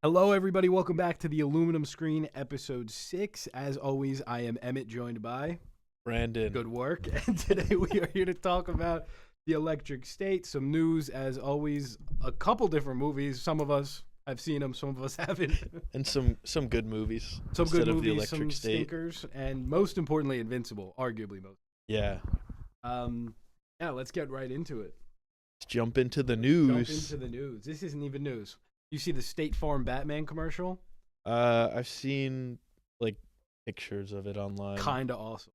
Hello, everybody. Welcome back to the Aluminum Screen, episode 6. As always, I am Emmett, joined by Brandon. Good work. And today we are here to talk about the Electric State. Some news, as always, a couple different movies. Some of us have seen them, some of us haven't. And some good movies. Some good instead of movies, the Electric some State. stinkers, and most importantly, Invincible. Arguably most. Yeah. Yeah, let's get right into it. Let's jump into the news. Jump into the news. This isn't even news. You see the State Farm Batman commercial? I've seen like pictures of it online. Kinda awesome.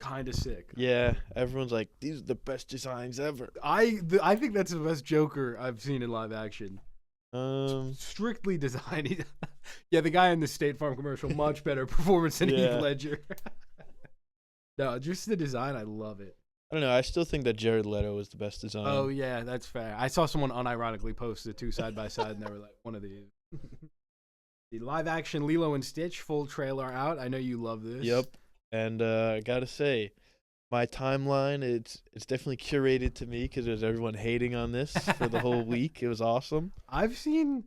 Kinda sick. Yeah, everyone's like, these are the best designs ever. I think that's the best Joker I've seen in live action. Strictly designed. Yeah, the guy in the State Farm commercial, much better performance than Yeah. Heath Ledger. No, just the design, I love it. I don't know. I still think that Jared Leto was the best design. Oh yeah, that's fair. I saw someone unironically post the two side by side, and they were like, one of these. The live action Lilo and Stitch full trailer out. I know you love this. Yep. And I gotta say, my timeline it's definitely curated to me because there's everyone hating on this for the whole week. It was awesome. I've seen,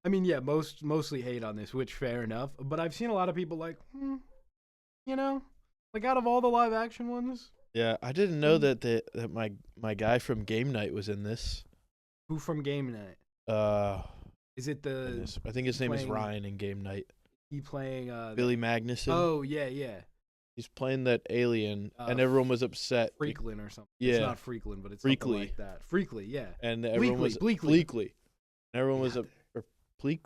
I mean, yeah, mostly hate on this, which fair enough. But I've seen a lot of people like, you know, like out of all the live action ones. Yeah, I didn't know that my guy from Game Night was in this. Who from Game Night? Is it I think his name is playing- Ryan in Game Night. he playing Billy Magnuson. Oh yeah, He's playing that alien, and everyone was upset. Freaklin or something. Yeah. It's not Freaklin, but it's something Freakley. like that. Freakley, yeah. And everyone was Bleakley. Bleakley. And everyone was Yeah. or Pleak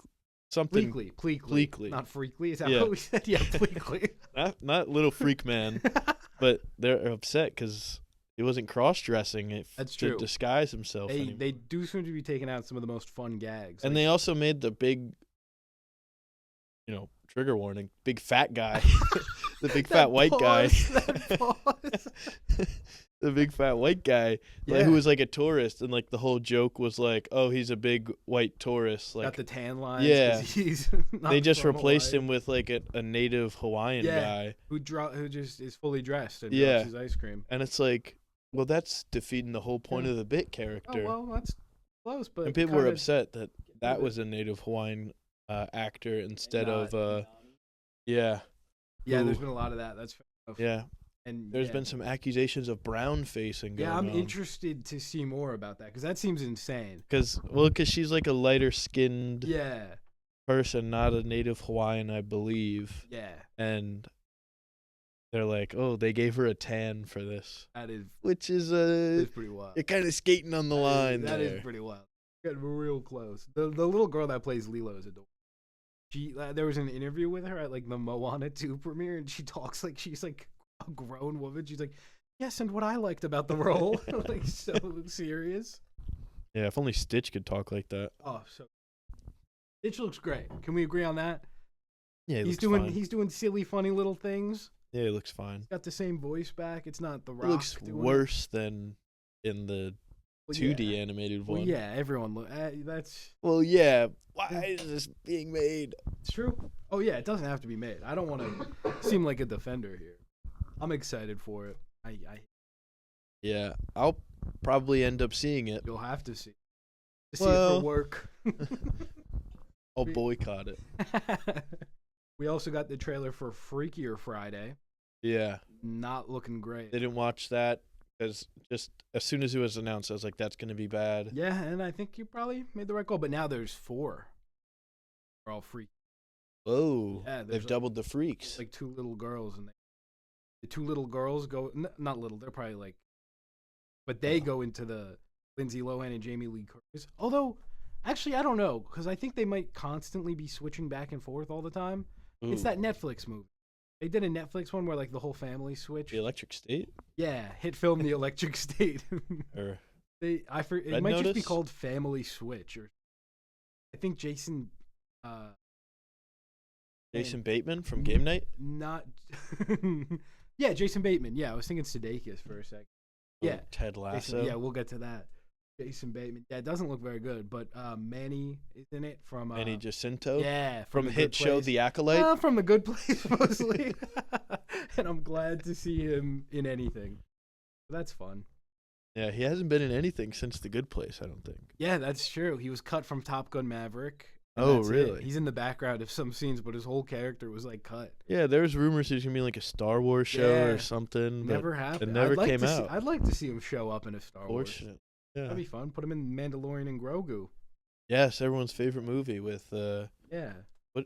something. Bleakley. Not Freakley. Is that Yeah. what we said? Yeah, Bleakley. Not little freak man, but they're upset because he wasn't cross dressing That's to true. disguise himself. They anymore. they do seem to be taking out some of the most fun gags. And Like, they also made the big, trigger warning, big fat guy, the big that fat white guy. pause, that pause. The big fat white guy, Yeah. who was like a tourist, and like the whole joke was like, oh, he's a big white tourist. Got Like the tan lines. Yeah. 'cause he's not they just from replaced Hawaii. him with like a native Hawaiian Yeah. guy, who just is fully dressed and Yeah. drops his ice cream. and it's like, well, that's defeating the whole point Yeah. of the bit Oh character. well, that's close, but and people were kinda- upset that that bit- was a native Hawaiian actor instead not- of yeah, Yeah, there's Ooh. been a lot of that. That's fair enough. yeah. And There's yeah. been some accusations of brown facing going Yeah, I'm on. interested to see more about that because that seems insane. Because she's like a lighter skinned Yeah, person, not a native Hawaiian, I believe. yeah, And they're like, oh, they gave her a tan for this, that is which is pretty wild. you're kind of skating on the line That there. is pretty wild. Getting real close. The little girl that plays Lilo is adorable. She there was an interview with her at like the Moana 2 premiere, and she talks like she's like a grown woman. She's like, yes, and what I liked about the role, like so serious. Yeah, if only Stitch could talk like that. Oh, so Stitch looks great. Can we agree on that? Yeah, He's doing silly, funny little things. Yeah, he looks fine. Got the same voice back. It's not the It Rock. looks doing it. worse than in the Well, 2D yeah. animated Well, one. yeah, everyone look. That's Well, yeah. Why is this being made? it's true. Oh yeah, it doesn't have to be made. I don't want to seem like a defender here. I'm excited for it. I Yeah, I'll probably end up seeing it. you'll have to see. To see it Well. for work. I'll boycott it. We also got the trailer for Freakier Friday. Yeah, Not looking great. didn't watch that because just as soon as it was announced, I was like, that's gonna be bad. Yeah, and I think you probably made the right call. But now there's 4. They're all freak. Whoa, Yeah, there's they've like- doubled the freaks. Like 2 little girls, and the 2 little girls go not little. They're probably like, but they go into the Lindsay Lohan and Jamie Lee Curtis. Although, actually, I don't know because I think they might constantly be switching back and forth all the time. It's Ooh, that Netflix movie. They did a Netflix one where like the whole family switched. the Electric State Yeah, hit film The Electric State. or It Red might just be Notice? called Family Switch, or I think Jason. Jason Bateman from Game Night. Not. Yeah, Jason Bateman. Yeah, I was thinking Sudeikis for a second. Or Yeah, Ted Jason, Lasso. yeah, we'll get to that. Jason Bateman. Yeah, it doesn't look very good, but Manny is in it from. Manny Jacinto. Yeah, from The hit Good show Place. The Acolyte. From The Good Place mostly, and I'm glad to see him in anything. That's fun. Yeah, he hasn't been in anything since The Good Place, I don't think. Yeah, that's true. He was cut from Top Gun Maverick. And Oh, that's it. really? He's in the background of some scenes, but his whole character was like cut. Yeah, there's rumors there's gonna be like a Star Wars show Yeah. or something. But Never happened. it never I'd like came to see, out. I'd like to see him show up in a Star Wars. Fortunate. Yeah. That'd be fun. Put him in Mandalorian and Grogu. Yes, everyone's favorite movie with Yeah.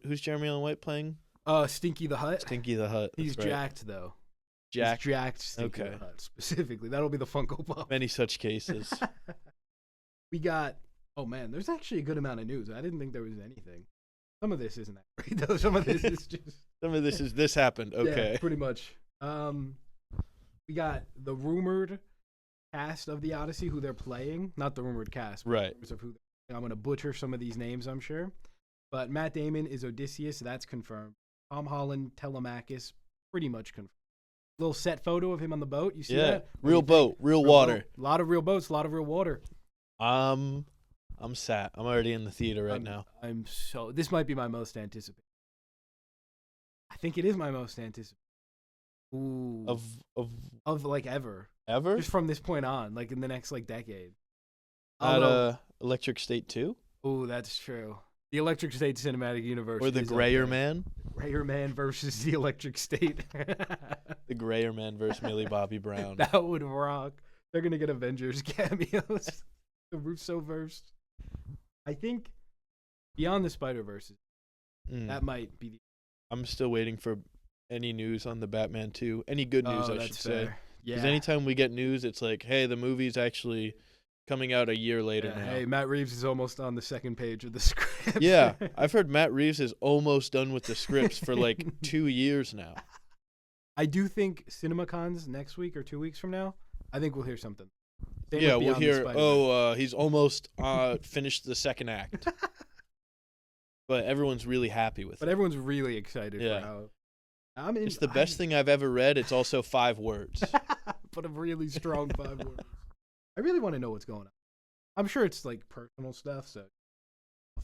who's Jeremy Allen White playing? Stinky the Hut. Stinky the Hut. He's that's right. jacked though. Jack. He's jacked Stinky Okay. the Hut specifically. That'll be the Funko Pop. Many such cases. We got. Oh man, there's actually a good amount of news. I didn't think there was anything. Some of this isn't that great though. Some of this is just. Some of this happened. Okay. Yeah, pretty much. We got the rumored cast of the Odyssey, who they're playing. Not the rumored cast, but Right. rumors of who. I'm gonna butcher some of these names, I'm sure. But Matt Damon is Odysseus. That's confirmed. Tom Holland, Telemachus, pretty much confirmed. Little set photo of him on the boat. You see Yeah. that? What do Real you think? boat. Real water. Boat. A lot of real boats. A lot of real water. I'm sat. I'm already in the theater right now. This might be my most anticipated. I think it is my most anticipated. Ooh. Of like ever. Ever? Just from this point on, like in the next like decade. At Electric State 2? Oh, that's true. The Electric State Cinematic Universe. Or the is up Grayer there. Man? Grayer Man versus the Electric State. The Grayer Man versus Millie Bobby Brown. That would rock. They're gonna get Avengers cameos. The Russo-verse. I think Beyond the Spider-Verse, that might be. I'm still waiting for any news on the Batman 2. Any good news, I should say. Yeah. Because anytime we get news, it's like, hey, the movie's actually coming out a year later now. Hey, Matt Reeves is almost on the second page of the script. Yeah, I've heard Matt Reeves is almost done with the scripts for like 2 years now. I do think CinemaCon's next week or 2 weeks from now. I think we'll hear something. Same Yeah, with we'll Beyond the hear, Spider-Verse. he's almost finished the second act. But everyone's really happy with But it. everyone's really excited Yeah. for how. I mean, It's the best thing I've ever read. It's also 5 words. But a really strong 5 words. I really want to know what's going on. I'm sure it's like personal stuff, so.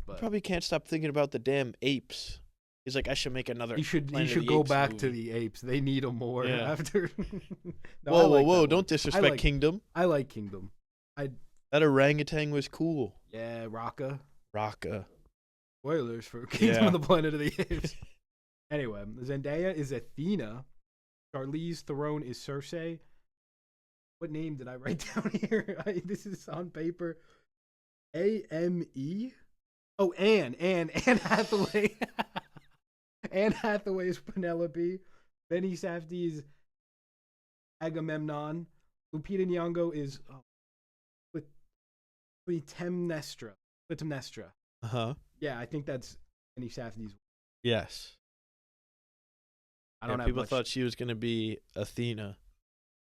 But Probably can't stop thinking about the damn apes. He's like, I should make another. you should Planet of the go Apes back to movie. the apes. They need them more Yeah. after. No, I Whoa, like that whoa! one. Don't disrespect like- Kingdom. I like Kingdom. That orangutan was cool. Yeah, Raka. Raka. Spoilers for Kingdom Yeah. of the Planet of the Apes. Anyway, Zendaya is Athena. Charlize Theron is Cersei. What name did I write down here? This is on paper. A-M-E? Oh, Anne Hathaway. Anne Hathaway is Penelope. Benny Safdie is Agamemnon. Lupita Nyong'o is Clytemnestra. Uh-huh. Yeah, I think that's Benny Safdie's. Yes. I don't have people much. thought she was going to be Athena,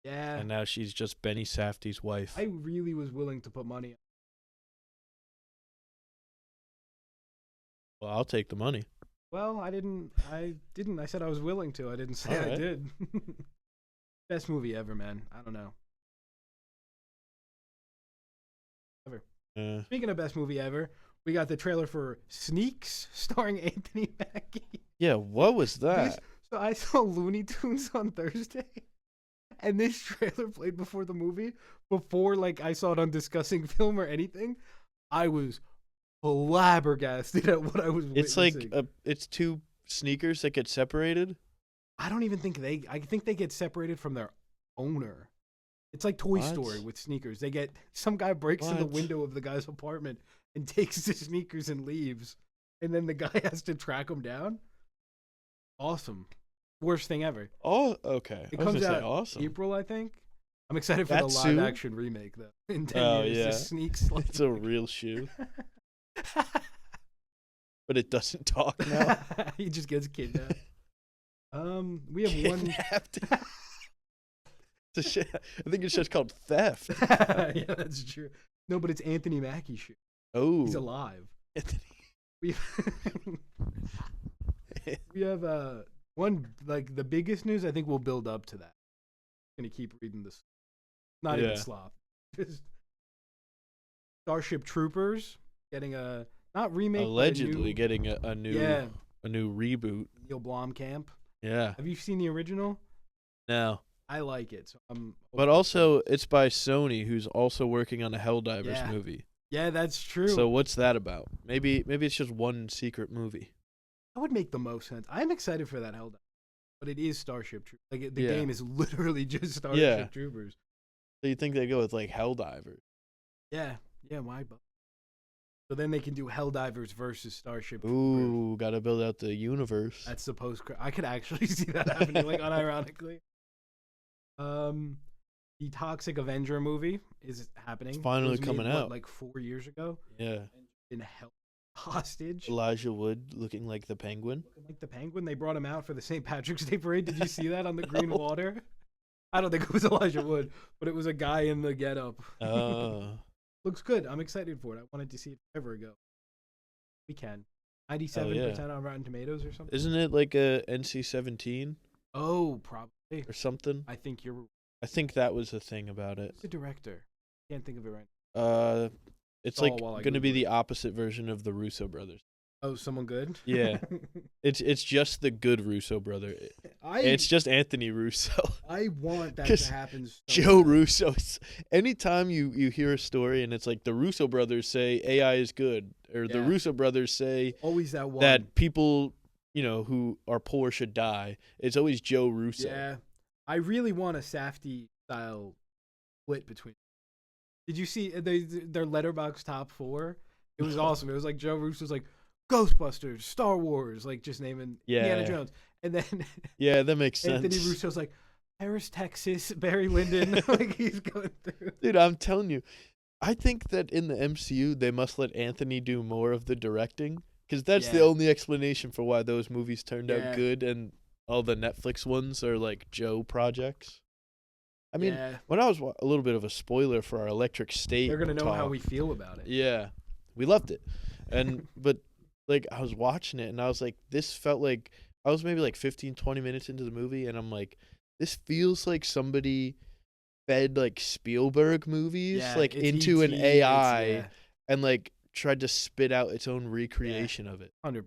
Yeah, and now she's just Benny Safdie's wife. I really was willing to put money. Well, I'll take the money. Well, I didn't. I said I was willing to. I didn't say I Alright. did. Best movie ever, man. I don't know. Speaking of best movie ever, we got the trailer for Sneaks, starring Anthony Mackie. Yeah, what was that? So I saw Looney Tunes on Thursday, and this trailer played before the movie. Before, like, I saw it on Discussing Film or anything, I was flabbergasted at what I was It's witnessing. like it's 2 sneakers that get separated. I don't even think I think they get separated from their owner. It's like Toy What? Story with sneakers. Some guy breaks in the What? window of the guy's apartment and takes the sneakers and leaves, and then the guy has to track him down. Awesome. Worst thing ever. Oh, okay. It I was comes gonna out say awesome. April, I think. I'm excited for That the live soon? action remake though. In 10 Oh, years, yeah. just Sneaks. Like... It's a real shoe, but it doesn't talk now. He just gets kidnapped. We have one. Kidnapped. It's a shit. I think it's just called theft. Yeah, that's true. No, but it's Anthony Mackie's shoe. Oh, He's alive. Anthony. We we have one, like the biggest news. I think we'll build up to that. I'm gonna keep reading this. Not even Yeah. slop. Just Starship Troopers getting a not remake, Allegedly but a new, getting a new yeah, reboot. Neil Blomkamp. Yeah. Have you seen the original? No. I like it. So I'm. But also, it's by Sony, who's also working on a Helldivers Yeah. movie. Yeah, that's true. So what's that about? Maybe it's just one secret movie. That would make the most sense. I'm excited for that Hell, but it is Starship Troopers. Like the Yeah. game is literally just Starship Yeah. Troopers. So you think they go with like Helldivers? Yeah, why? So then they can do Helldivers versus Starship Troopers. Ooh, gotta build out the universe. That's the post. I could actually see that happening, like unironically. The Toxic Avenger movie is happening. It's finally it was coming made, out. like 4 years ago. Yeah. Been held hostage. Elijah Wood looking like the Penguin. Like the Penguin, they brought him out for the St. Patrick's Day parade. Did you see that on the green No. water? I don't think it was Elijah Wood, but it was a guy in the getup. Looks good. I'm excited for it. I wanted to see it forever ago. We can. 97% on Rotten Tomatoes or something. Isn't it like a NC-17 Oh, probably. or something? I think you're I think that was the thing about it. the director. Can't think of it right now. It's Oh, like while I going to be Google the opposite version of the Russo brothers. Oh, someone good? Yeah. It's just the good Russo brother. It's just Anthony Russo. I want that 'Cause to happen. So Joe bad. Russo. Anytime you hear a story and it's like the Russo brothers say AI is good, or the Yeah. Russo brothers say Always that one. that people, who are poor should die, it's always Joe Russo. Yeah. I really want a Safdie style split between. Did you see their Letterboxd top 4? It was awesome. It was like Joe Russo's like Ghostbusters, Star Wars, like just naming Indiana Jones, and then Yeah, that makes sense. Anthony Russo's like Paris, Texas, Barry Lyndon. Like he's going through. Dude, I'm telling you, I think that in the MCU they must let Anthony do more of the directing, because that's the Yeah. only explanation for why those movies turned Yeah. out good, and all the Netflix ones are like Joe projects. I mean, Yeah. when I was a little bit of a spoiler for our Electric State, They're gonna know how talk, we feel about it. Yeah, we loved it, and but like I was watching it and I was like, this felt like I was maybe like 15, 20 minutes into the movie, and I'm like, this feels like somebody fed like Spielberg movies Yeah, like it's into an ET, AI and like tried to spit out its own recreation of it. 100%.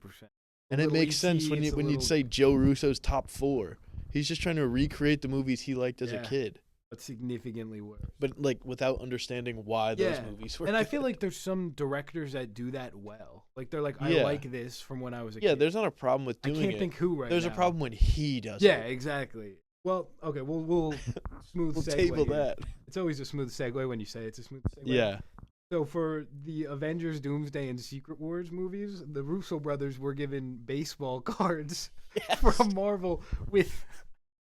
And it makes sense when you'd say Joe Russo's top 4. He's just trying to recreate the movies he liked as a Yeah. kid, but significantly worse. but like without understanding why those Yeah. movies were. And I good. feel like there's some directors that do that well. Like they're like, I Yeah. like this from when I was a yeah, kid. there's not a problem with I doing can't it. think who right There's now. a problem when he does Yeah, it. exactly. Well, okay, we'll smooth We'll segue table here. that. It's always a smooth segue when you say it's a smooth segue. Yeah. So for the Avengers, Doomsday, and Secret Wars movies, the Russo brothers were given baseball cards from Marvel with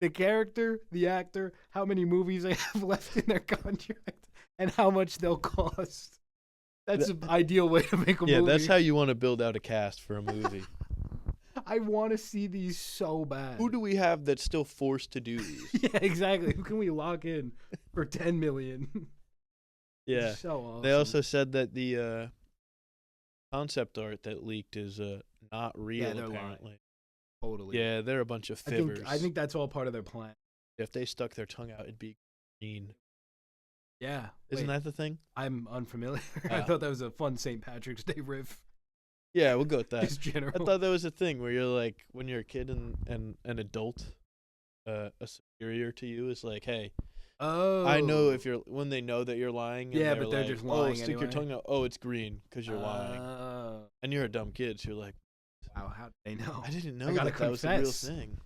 the character, the actor, how many movies they have left in their contract, and how much they'll cost. That's an ideal way to make a movie. Yeah, that's how you want to build out a cast for a movie. I want to see these so bad. Who do we have that's still forced to do these? Yeah, exactly. Who can we lock in for 10 million? Yeah. It's so awesome. They also said that the concept art that leaked is not real, Yeah, they're lying. apparently. Totally. Yeah, they're a bunch of I fibbers. think that's all part of their plan. If they stuck their tongue out, it'd be green. Yeah. Isn't Wait, that the thing? I'm unfamiliar. I Oh. thought that was a fun St. Patrick's Day riff. Yeah, we'll go with that. Just general. I thought that was a thing where you're like, when you're a kid and an adult, a superior to you is like, hey, Oh. I know if you're, when they know that you're lying. And Yeah, but they're like, just lying Oh, stick anyway." your tongue out. Oh, it's green because you're lying. And you're a dumb kid, so you're like, Wow, how did they know? I didn't know gotta that was the real confess. thing.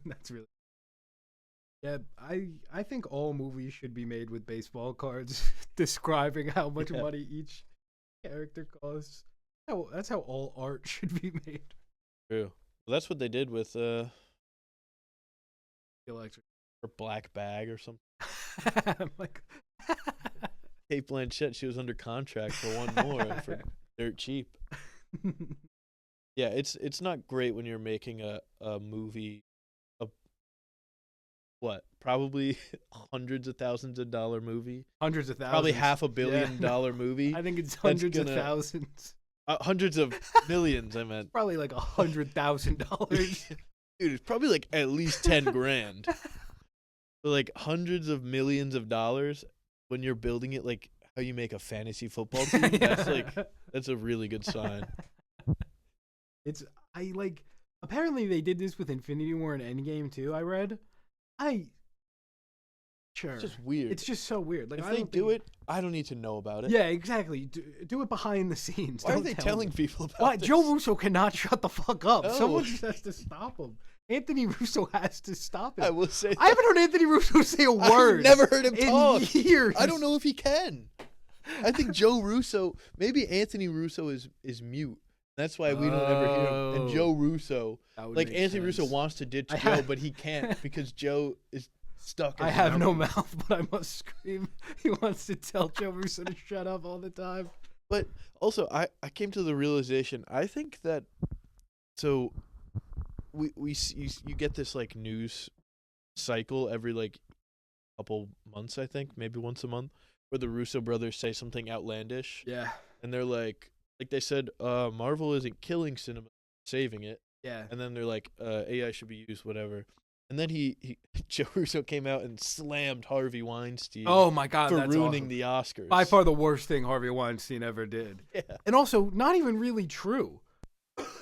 That's really. Yeah, I think all movies should be made with baseball cards describing how much Yeah. money each character costs. That's how all art should be made. True. Well, that's what they did with The electric. her black bag or something. I'm like. Kate Blanchett, she was under contract for one more for dirt cheap. Yeah, it's not great when you're making a movie, probably hundreds of thousands of dollar movie, Hundreds of thousands. probably $500 million Yeah. movie, I think it's hundreds of gonna- thousands. hundreds of millions. I meant, Probably like $100,000. dude, it's probably like at least 10 grand. But like hundreds of millions of dollars when you're building it, like how you make a fantasy football team. That's a really good sign. Apparently they did this with Infinity War and Endgame too. I read. Sure. It's just weird. It's just so weird. Like if I they don't do think... it, I don't need to know about it. Yeah, exactly. Do it behind the scenes. Why Don't are they tell telling me. people about Why this? Joe Russo cannot shut the fuck up. No. Someone just has to stop him. Anthony Russo has to stop him. I will say I haven't heard Anthony Russo say a word. I've never heard him in talk. years. I don't know if he can. I think Joe Russo, maybe Anthony Russo is mute. That's why we don't ever hear him. And Joe Russo, like Anthony Russo wants to ditch Joe, but he can't because Joe is stuck. I have no mouth, but I must scream. He wants to tell Joe Russo to shut up all the time. But also, I came to the realization. I think that so you get this like news cycle every like couple months. I think maybe once a month, where the Russo brothers say something outlandish. Yeah. And they're like they said, Marvel isn't killing cinema, saving it. Yeah. And then they're like, AI should be used, whatever. And then he Joe Russo came out and slammed Harvey Weinstein. Oh my God, for that's ruining awesome. the Oscars. By far the worst thing Harvey Weinstein ever did. Yeah. And also, not even really true.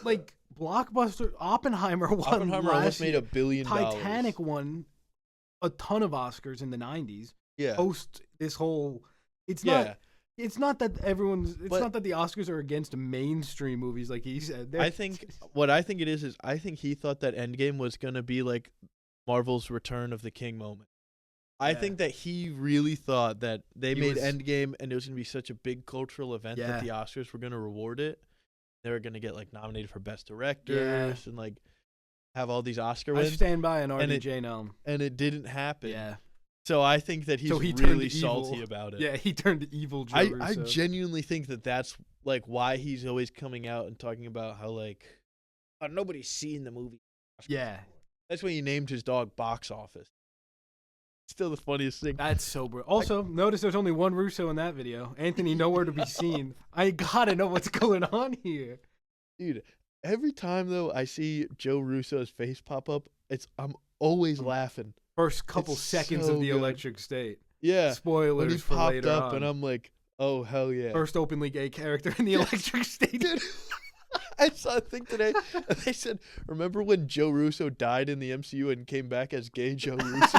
Like Blockbuster, Oppenheimer won. Oppenheimer almost made $1 billion. Titanic won a ton of Oscars in the 90s. Yeah. Post this whole, it's Yeah. not. It's not that not that the Oscars are against mainstream movies like he said. I think what I think it is I think he thought that Endgame was going to be like Marvel's Return of the King moment. I think that he really thought that they made Endgame and it was going to be such a big cultural event that the Oscars were going to reward it. They were going to get like nominated for Best Directors and like have all these Oscar wins. I stand by an RDJ Nelm. And it didn't happen. Yeah. So I think that he's he really salty about it. Yeah, he turned evil. Joe I Russo. genuinely think that that's like why he's always coming out and talking about how like nobody's seen the movie. Yeah, that's when he named his dog Box Office. Still the funniest thing. That's so brilliant. Also, notice there's only one Russo in that video. Anthony nowhere to be seen. I gotta know what's going on here, dude. Every time though I see Joe Russo's face pop up, I'm always laughing. First couple seconds of the Electric State. Yeah. Spoilers when he for popped later up on. and I'm like, oh hell yeah. First openly gay character in the Electric State. Dude, I saw a thing today. And they said, remember when Joe Russo died in the MCU and came back as gay Joe Russo?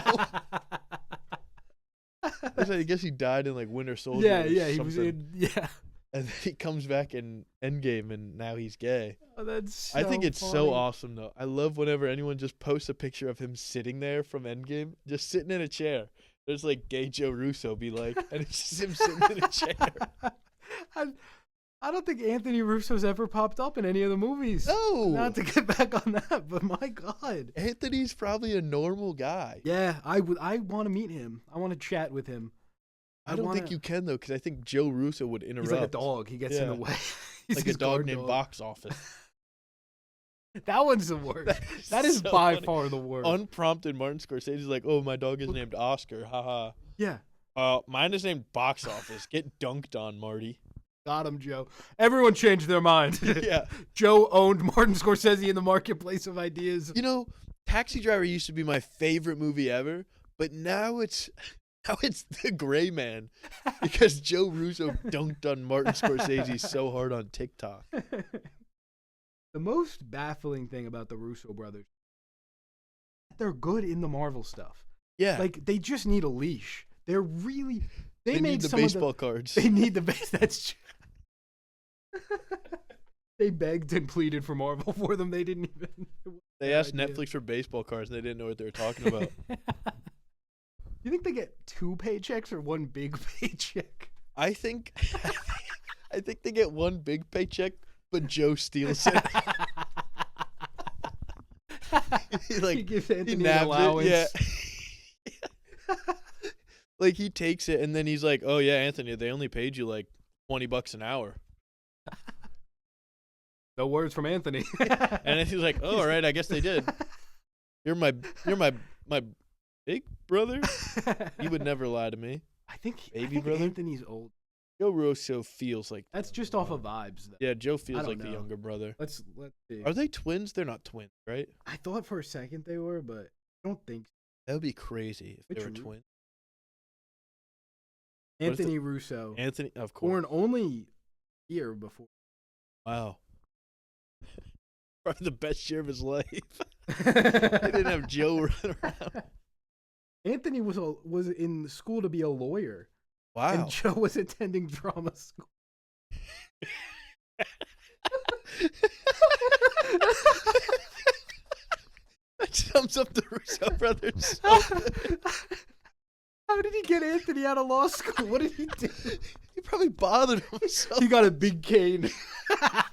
I guess he died in like Winter Soldier. Yeah, he was in. Yeah. And then he comes back in Endgame, and now he's gay. Oh, that's so I think it's funny. so awesome, though. I love whenever anyone just posts a picture of him sitting there from Endgame, just sitting in a chair. There's like gay Joe Russo be like, and it's just him sitting in a chair. I don't think Anthony Russo's ever popped up in any of the movies. No. Not to get back on that, but my God. Anthony's probably a normal guy. Yeah, I want to meet him. I want to chat with him. I don't think you can, though, because I think Joe Russo would interrupt. He's like a dog. He gets in the way. He's like a dog named Box Office. That one's the worst. That is so by far the worst. Unprompted, Martin Scorsese's like, oh, my dog is named Oscar. Haha. Yeah. Mine is named Box Office. Get dunked on, Marty. Got him, Joe. Everyone changed their mind. Yeah. Joe owned Martin Scorsese in the marketplace of ideas. You know, Taxi Driver used to be my favorite movie ever, but now it's The Gray Man because Joe Russo dunked on Martin Scorsese so hard on TikTok. The most baffling thing about the Russo brothers, they're good in the Marvel stuff. Yeah. Like, they just need a leash. They're really... They made need the some baseball of the, cards. They need the base. That's true. They begged and pleaded for Marvel for them. They didn't even... They asked Netflix for baseball cards and they didn't know what they were talking about. You think they get 2 paychecks or 1 big paycheck? I think they get 1 big paycheck, but Joe steals it. He gives Anthony an allowance. Yeah. Like he takes it and then he's like, "Oh yeah, Anthony, they only paid you like $20 an hour." No words from Anthony. And then he's like, "Oh, all right, I guess they did. You're my big brother. You would never lie to me." I think brother. Anthony's old. Joe Russo feels like that's just off of vibes, though. Yeah, Joe feels like the younger brother. Let's see. Are they twins? They're not twins, right? I thought for a second they were, but I don't think so. That would be crazy if they were twins. Anthony Russo. Anthony, of course. Born only year before. Wow. Probably the best year of his life. They didn't have Joe running around. Anthony was in school to be a lawyer, Wow. and Joe was attending drama school. That sums up the Russo brothers. So good. How did he get Anthony out of law school? What did he do? He probably bothered himself. He got a big cane. I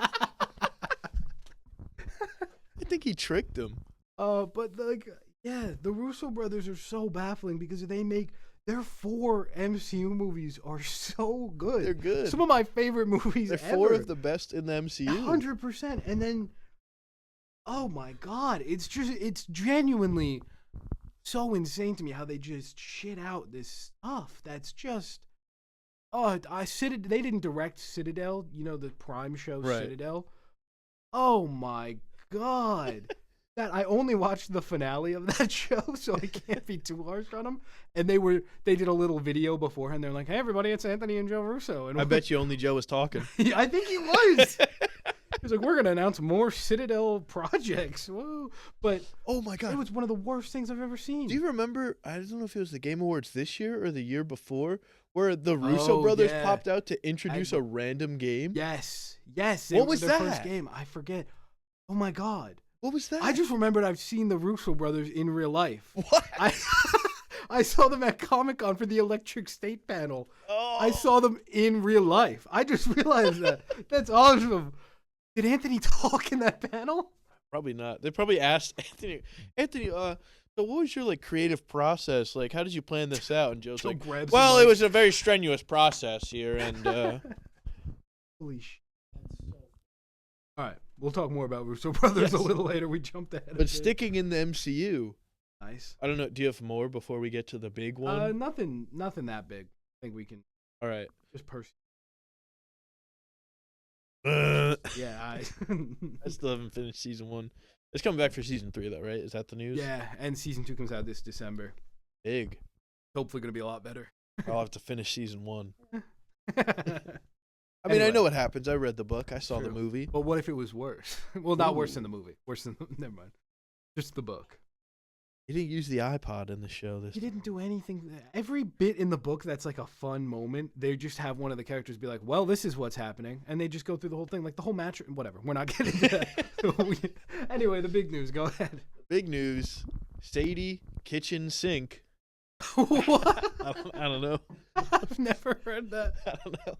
think he tricked him. But like, yeah, the Russo brothers are so baffling because their 4 MCU movies are so good. They're good. Some of my favorite movies They're ever. 4 of the best in the MCU. 100%. And then, oh my God, it's genuinely so insane to me how they just shit out this stuff that's just. Oh, they didn't direct Citadel, the Prime show Right. Citadel. Oh my God. That I only watched the finale of that show, so I can't be too harsh on them. And they did a little video beforehand. They're like, "Hey, everybody, it's Anthony and Joe Russo." And I bet you only Joe was talking. I think he was. He's like, "We're gonna announce more Citadel projects." Whoa! But Oh my God. it was one of the worst things I've ever seen. Do you remember, I don't know if it was the Game Awards this year or the year before, where the Russo brothers yeah. popped out to introduce a random game? Yes. What was their that? first game? I forget. Oh my God. What was that? I just remembered I've seen the Russo brothers in real life. What? I saw them at Comic-Con for the Electric State panel. Oh. I saw them in real life. I just realized that. That's awesome. Did Anthony talk in that panel? Probably not. They probably asked Anthony, so what was your creative process? Like, how did you plan this out? And Joe's Joe like, grabs well, the it mic. was a very strenuous process here, and Holy shit. All right. We'll talk more about Russo brothers Yes. a little later. We jumped ahead. but sticking in the MCU, Nice. I don't know. Do you have more before we get to the big one? Nothing that big. I think we can All right. just I Yeah, still haven't finished season 1. It's coming back for season 3, though, right? Is that the news? yeah, and season 2 comes out this December. Big. Hopefully gonna be a lot better. I'll have to finish season 1. I Anyway. know what happens. I read the book. I saw the True. movie. But what if it was worse? Well, not worse Ooh. than the movie. Worse than never mind. Just the book. He didn't use the iPod in the show this He didn't do anything. Every bit in the book that's like a fun moment, they just have one of the characters be like, "Well, this is what's happening," and they just go through the whole thing, like the whole match. Whatever. We're not getting to that. Anyway, the big news. Go ahead. Big news. Sadie Kitchen Sink. What? I don't know. I've never heard that. I don't know.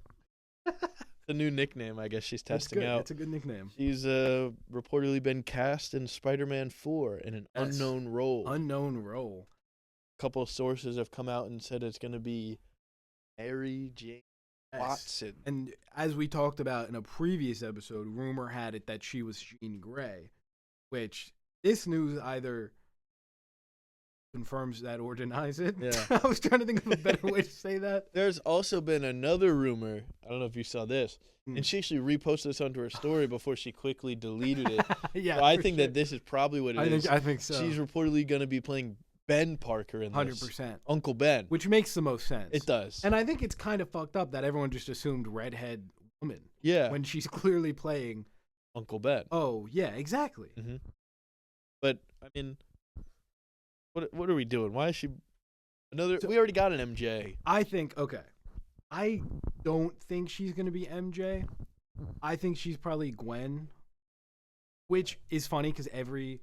The new nickname I guess she's That's testing good. out. That's a good nickname. She's reportedly been cast in Spider-Man 4 in an Yes. unknown role. Unknown role. A couple of sources have come out and said it's going to be Mary Jane Yes. Watson. And as we talked about in a previous episode, rumor had it that she was Jean Grey, which this news either confirms that or denies it. Yeah. I was trying to think of a better way to say that. There's also been another rumor. I don't know if you saw this. And she actually reposted this onto her story before she quickly deleted it. Yeah, So I for think sure. that this is probably what it is. I think so. She's reportedly going to be playing Ben Parker in this. 100%. Uncle Ben. Which makes the most sense. It does. And I think it's kind of fucked up that everyone just assumed redhead woman Yeah. when she's clearly playing. Uncle Ben. Oh, yeah, exactly. Mm-hmm. But, I mean, what are we doing? Why is she we already got an MJ. I think, okay. I don't think she's going to be MJ. I think she's probably Gwen, which is funny because Every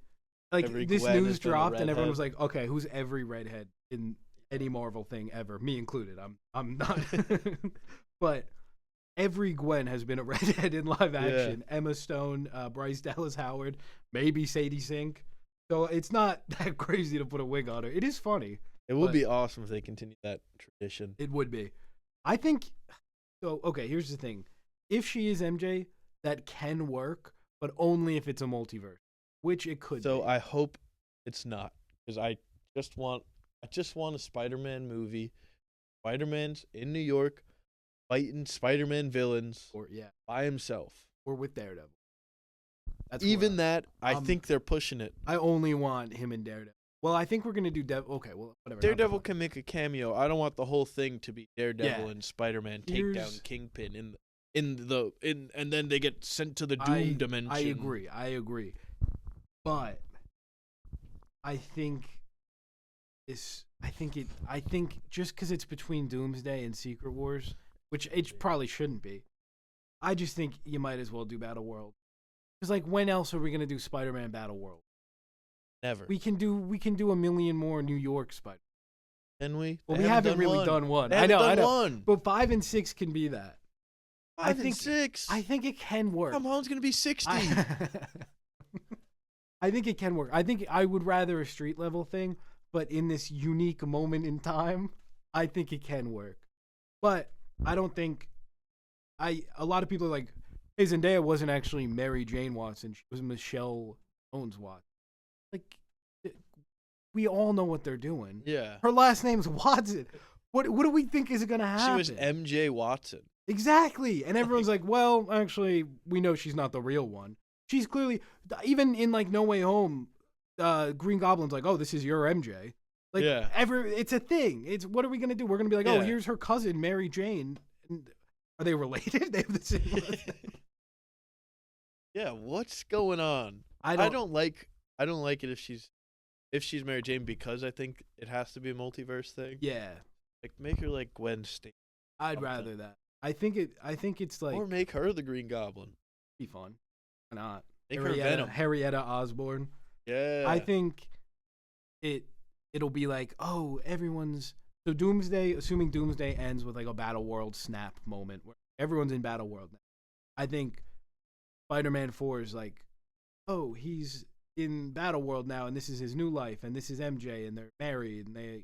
this Gwen news has been a dropped and everyone redhead. was like, okay, who's every redhead in any Marvel thing ever? Me included. I'm not. But every Gwen has been a redhead in live action. Yeah. Emma Stone, Bryce Dallas Howard, maybe Sadie Sink. So it's not that crazy to put a wig on her. It is funny. It would be awesome if they continue that tradition. It would be. I think so. Okay, here's the thing. If she is MJ, that can work, but only if it's a multiverse, which it could be. So I hope it's not, because I just want a Spider-Man movie. Spider-Man's in New York, fighting Spider-Man villains by himself. Or with Daredevil. That's Even that, I think they're pushing it. I only want him in Daredevil. Well, I think we're gonna do Okay, well, whatever. Daredevil can make a cameo. I don't want the whole thing to be Daredevil and Spider-Man take down Kingpin and then they get sent to the Doom dimension. I agree. But I think I think just because it's between Doomsday and Secret Wars, which it probably shouldn't be. I just think you might as well do Battle World. Because like, when else are we gonna do Spider-Man Battle World? Never. We can do a million more New York Spider. Can we? Well, we haven't really done one. I know. One. But 5 and 6 can be that. 5 and 6. I think it can work. Tom Holland's gonna be 60. I think it can work. I think I would rather a street level thing, but in this unique moment in time, I think it can work. But I don't think a lot of people are like, hey, Zendaya wasn't actually Mary Jane Watson. She was Michelle Jones Watson. Like, we all know what they're doing. Yeah. Her last name's Watson. What do we think is going to happen? She was MJ Watson. Exactly. And everyone's like, well, actually, we know she's not the real one. She's clearly, even in like No Way Home, Green Goblin's like, oh, this is your MJ. Like, yeah. It's a thing. It's, what are we going to do? We're going to be like, oh, here's her cousin, Mary Jane. And are they related? They have the same last name. Yeah, what's going on? I don't like it if she's Mary Jane, because I think it has to be a multiverse thing. Yeah. Like, make her like Gwen Stacy. I'd rather that. I think it's like, or make her the Green Goblin. Be fun. Why not? Make her Venom. Henrietta Osborn. Yeah. I think it'll be like, oh, everyone's so Doomsday, assuming Doomsday ends with like a Battle World snap moment where everyone's in Battle World now. I think Spider-Man 4 is like, oh, he's in Battle World now, and this is his new life, and this is MJ, and they're married, and they,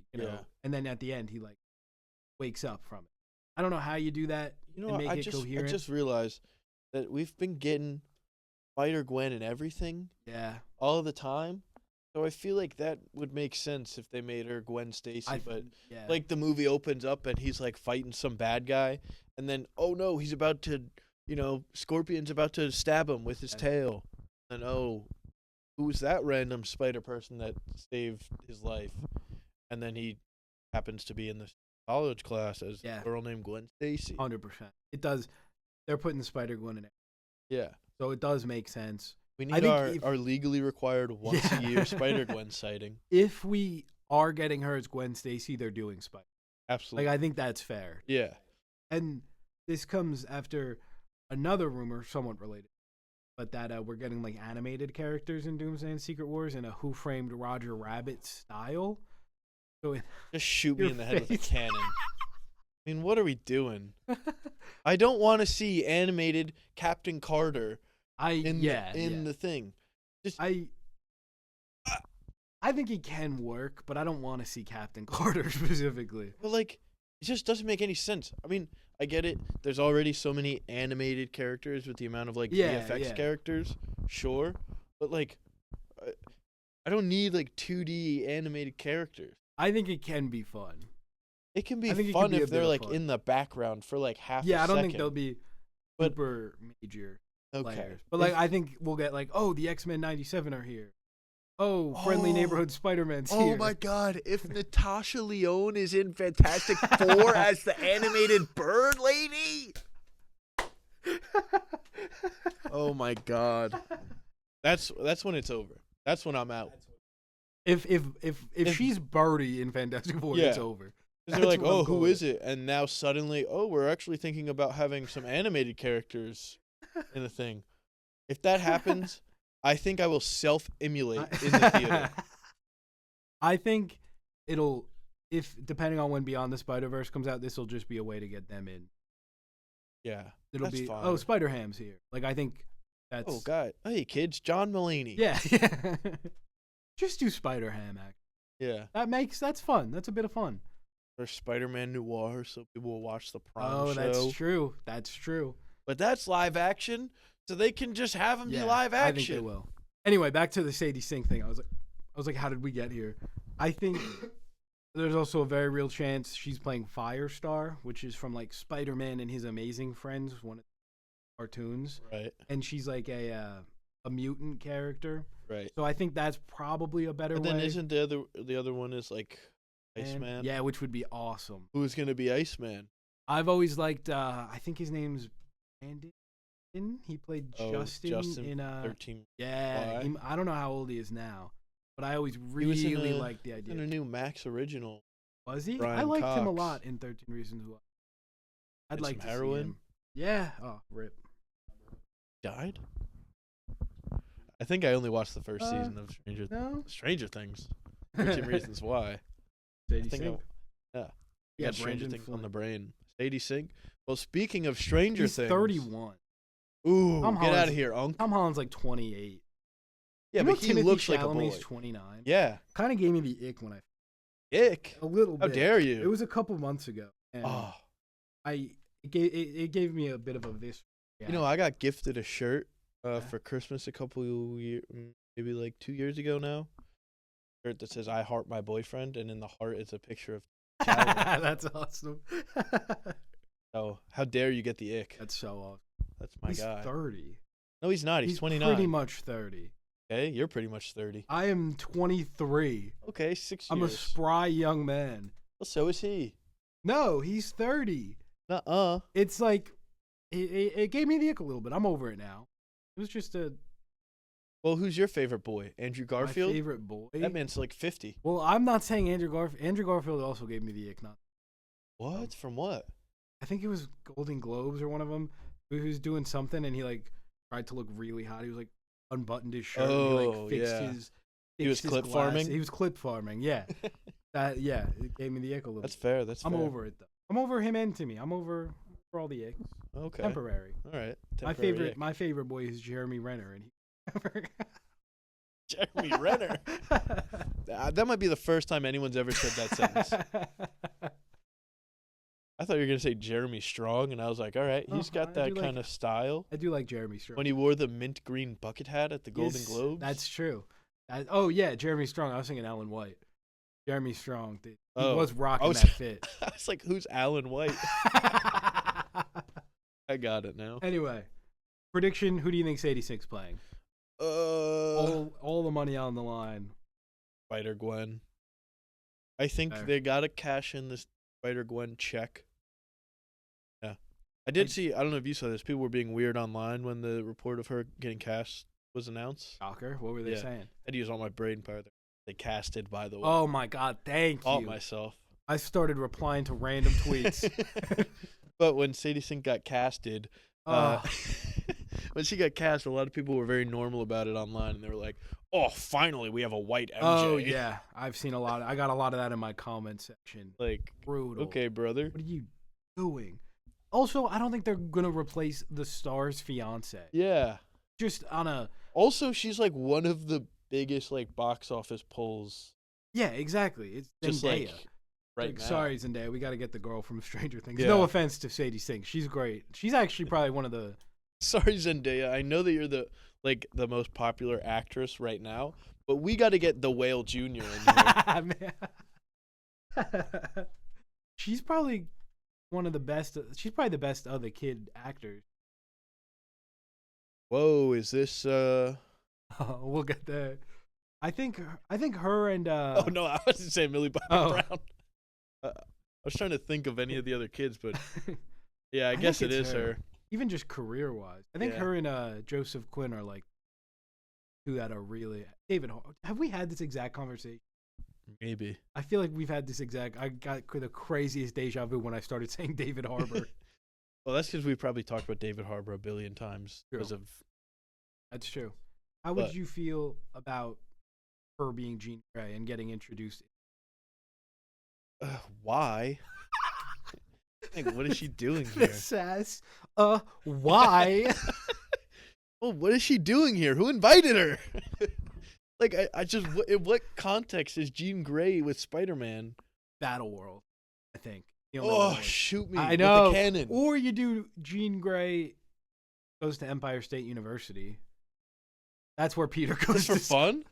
and then at the end he like wakes up from it. I don't know how you do that and make it coherent. I just realized that we've been getting Spider-Gwen and everything, all the time. So I feel like that would make sense if they made her Gwen Stacy, but like the movie opens up and he's like fighting some bad guy, and then oh no, he's about to, Scorpion's about to stab him with his tail, and oh, who's that random spider person that saved his life? And then he happens to be in the college class as a girl named Gwen Stacy. 100%. It does. They're putting the Spider-Gwen in it. Yeah. So it does make sense. We need our legally required once a year Spider-Gwen sighting. If we are getting her as Gwen Stacy, they're doing Spider. Absolutely. Like, I think that's fair. Yeah. And this comes after another rumor, somewhat related, but that we're getting like animated characters in Doomsday and Secret Wars in a Who Framed Roger Rabbit style. So just shoot me in the head with a cannon. I mean, what are we doing? I don't want to see animated Captain Carter in the thing. Just I think it can work, but I don't want to see Captain Carter specifically. But like, it just doesn't make any sense. I mean, I get it. There's already so many animated characters with the amount of like VFX characters, sure. But like, I don't need like 2D animated characters. I think it can be fun. It can be fun if they're like in the background for like half a second. Yeah, I don't think they'll be super major players. But like, I think we'll get like, oh, the X-Men 97 are here. Oh, Friendly Neighborhood Spider-Man's here. Oh my God, if Natasha Lyonne is in Fantastic Four as the animated bird lady. Oh my God. That's when it's over. That's when I'm out. If she's Birdie in Fantastic Four, it's over. They're like, oh, who is it? And now suddenly, oh, we're actually thinking about having some animated characters in the thing. If that happens, I think I will self-emulate in the theater. I think depending on when Beyond the Spider-Verse comes out, this will just be a way to get them in. Yeah, it'll be fine. Oh, Spider-Ham's here. Like, I think that's... Oh, God. Hey, kids, John Mulaney. Yeah. Just do Spider-Ham, act. Yeah. That's fun. That's a bit of fun. Or Spider-Man Noir, so people will watch the prom show. Oh, that's true. That's true. But that's live action, so they can just have them be live action. I think they will. Anyway, back to the Sadie Sink thing. I was like, how did we get here? I think there's also a very real chance she's playing Firestar, which is from like Spider-Man and His Amazing Friends, one of the cartoons. Right. And she's like a mutant character. Right. So I think that's probably a better way. But then isn't the other one is like Iceman? Yeah, which would be awesome. Who's gonna be Iceman? I've always liked. I think his name's Brandon. He played Justin in 13. Yeah, I don't know how old he is now. but I always He was in really a, liked the in idea. a new Max original. Was he? I Brian liked him a Cox. lot in 13 Reasons Why. I'd Did like some to see heroin? him. Yeah. Oh, rip. Died? I think I only watched the first Uh, season of No. Stranger Things. 13 Reasons Why. I Sadie think Sink. yeah. Yeah, Got Stranger Brandon Things on Flynn. the brain. Sadie Sink. Well, speaking of Stranger He's Things. 31. Ooh, Tom get out Holland's- of here, Unc. Tom Holland's like 28. Yeah, You know but he Timothy looks like a Chalamet's boy. 29. Yeah. Kind of gave me the ick when Ick. a little How bit. dare you? It was a couple months ago, and Oh. it gave me a bit of a visceral reaction. You know, I got gifted a shirt Yeah. for Christmas a couple years, maybe like 2 years ago now. Shirt that says "I heart my boyfriend," and in the heart it's a picture of. That's awesome. Oh, how dare you get the ick? That's so awesome. That's my He's guy. 30. No, he's not. He's 29. Pretty much 30. Okay, you're pretty much 30. I am 23. Okay, 6 years. I'm a spry young man. Well, so is he. No, he's 30. Nuh-uh. It's like it gave me the ick a little bit. I'm over it now. It was just Well, who's your favorite boy? Andrew Garfield? my favorite boy. That man's like 50. Well, I'm not saying Andrew Garfield. Andrew Garfield also gave me the ick. Not. What? From what? I think it was Golden Globes or one of them. He was doing something and he like tried to look really hot. He was like unbuttoned his shirt. Oh, and he like fixed yeah. his. He was fixed his clip glass. farming? He was clip farming. Yeah. It gave me the ick a little. That's bit. fair. That's I'm fair. over it though. I'm over him and Timmy. I'm over for all the icks. Okay. Temporary. All right. My Temporary favorite. ick. My favorite boy is Jeremy Renner, and he. Jeremy Renner. That might be the first time anyone's ever said that sentence. I thought you were going to say Jeremy Strong, and I was like, all right, he's Oh, got I that do like- kind of style. I do like Jeremy Strong. When he wore the mint green bucket hat at the Golden Yes, Globes. That's true. Oh yeah, Jeremy Strong. I was thinking Alan White. Jeremy Strong. He Oh, was rocking I was- that fit. I was like, who's Alan White? I got it now. Anyway, prediction: who do you think Sadie Sink's playing? All the money on the line. Spider-Gwen. I think Fair. they got to cash in this Spider-Gwen check. Yeah. I did see, I don't know if you saw this, people were being weird online when the report of her getting cast was announced. Shocker. What were they Yeah. saying? I had to use all my brain power there. They casted, by the way. Oh my God! Thank Caught you. myself. I started replying to random tweets. But when Sadie Sink got casted, Oh. when she got cast, a lot of people were very normal about it online, and they were like, "Oh, finally, we have a white MJ." Oh yeah, I've seen a lot. I got a lot of that in my comment section. Like, Brutal. okay, brother. What are you doing? Also, I don't think they're gonna replace the star's fiance. Yeah. Just on a Also, she's like one of the biggest like box office pulls. yeah, exactly. It's Just Zendaya. like right now. Sorry, Zendaya. We got to get the girl from Stranger Things. Yeah. No offense to Sadie Sink. She's great. She's actually probably one of the. Sorry, Zendaya. I know that you're the most popular actress right now, but we got to get the Whale Jr. in here. She's probably one of the best. She's probably the best of the kid actors. Whoa, is this? We'll get there. I think her and. Oh no, I wasn't saying Millie Bobby Oh. Brown. I was trying to think of any of the other kids, but yeah, I I guess think it it's is her. her. Even just career wise, I think Yeah. her and Joseph Quinn are like two that are really David. Have we had this exact conversation? Maybe. I feel like we've had this exact. I got the craziest deja vu when I started saying David Harbour. Well, that's because we've probably talked about David Harbour a billion times True. because of. That's true. How would But- you feel about her being Jean Grey and getting introduced? Why? Like, what is she doing The here? sass. Why? Well, what is she doing here? Who invited her? Like, I just, in what context is Jean Grey with Spider-Man? Battle World, I think. The only Oh, one was- shoot me I know. with the cannon. Or you do Jean Grey goes to Empire State University. That's where Peter goes Just for to fun?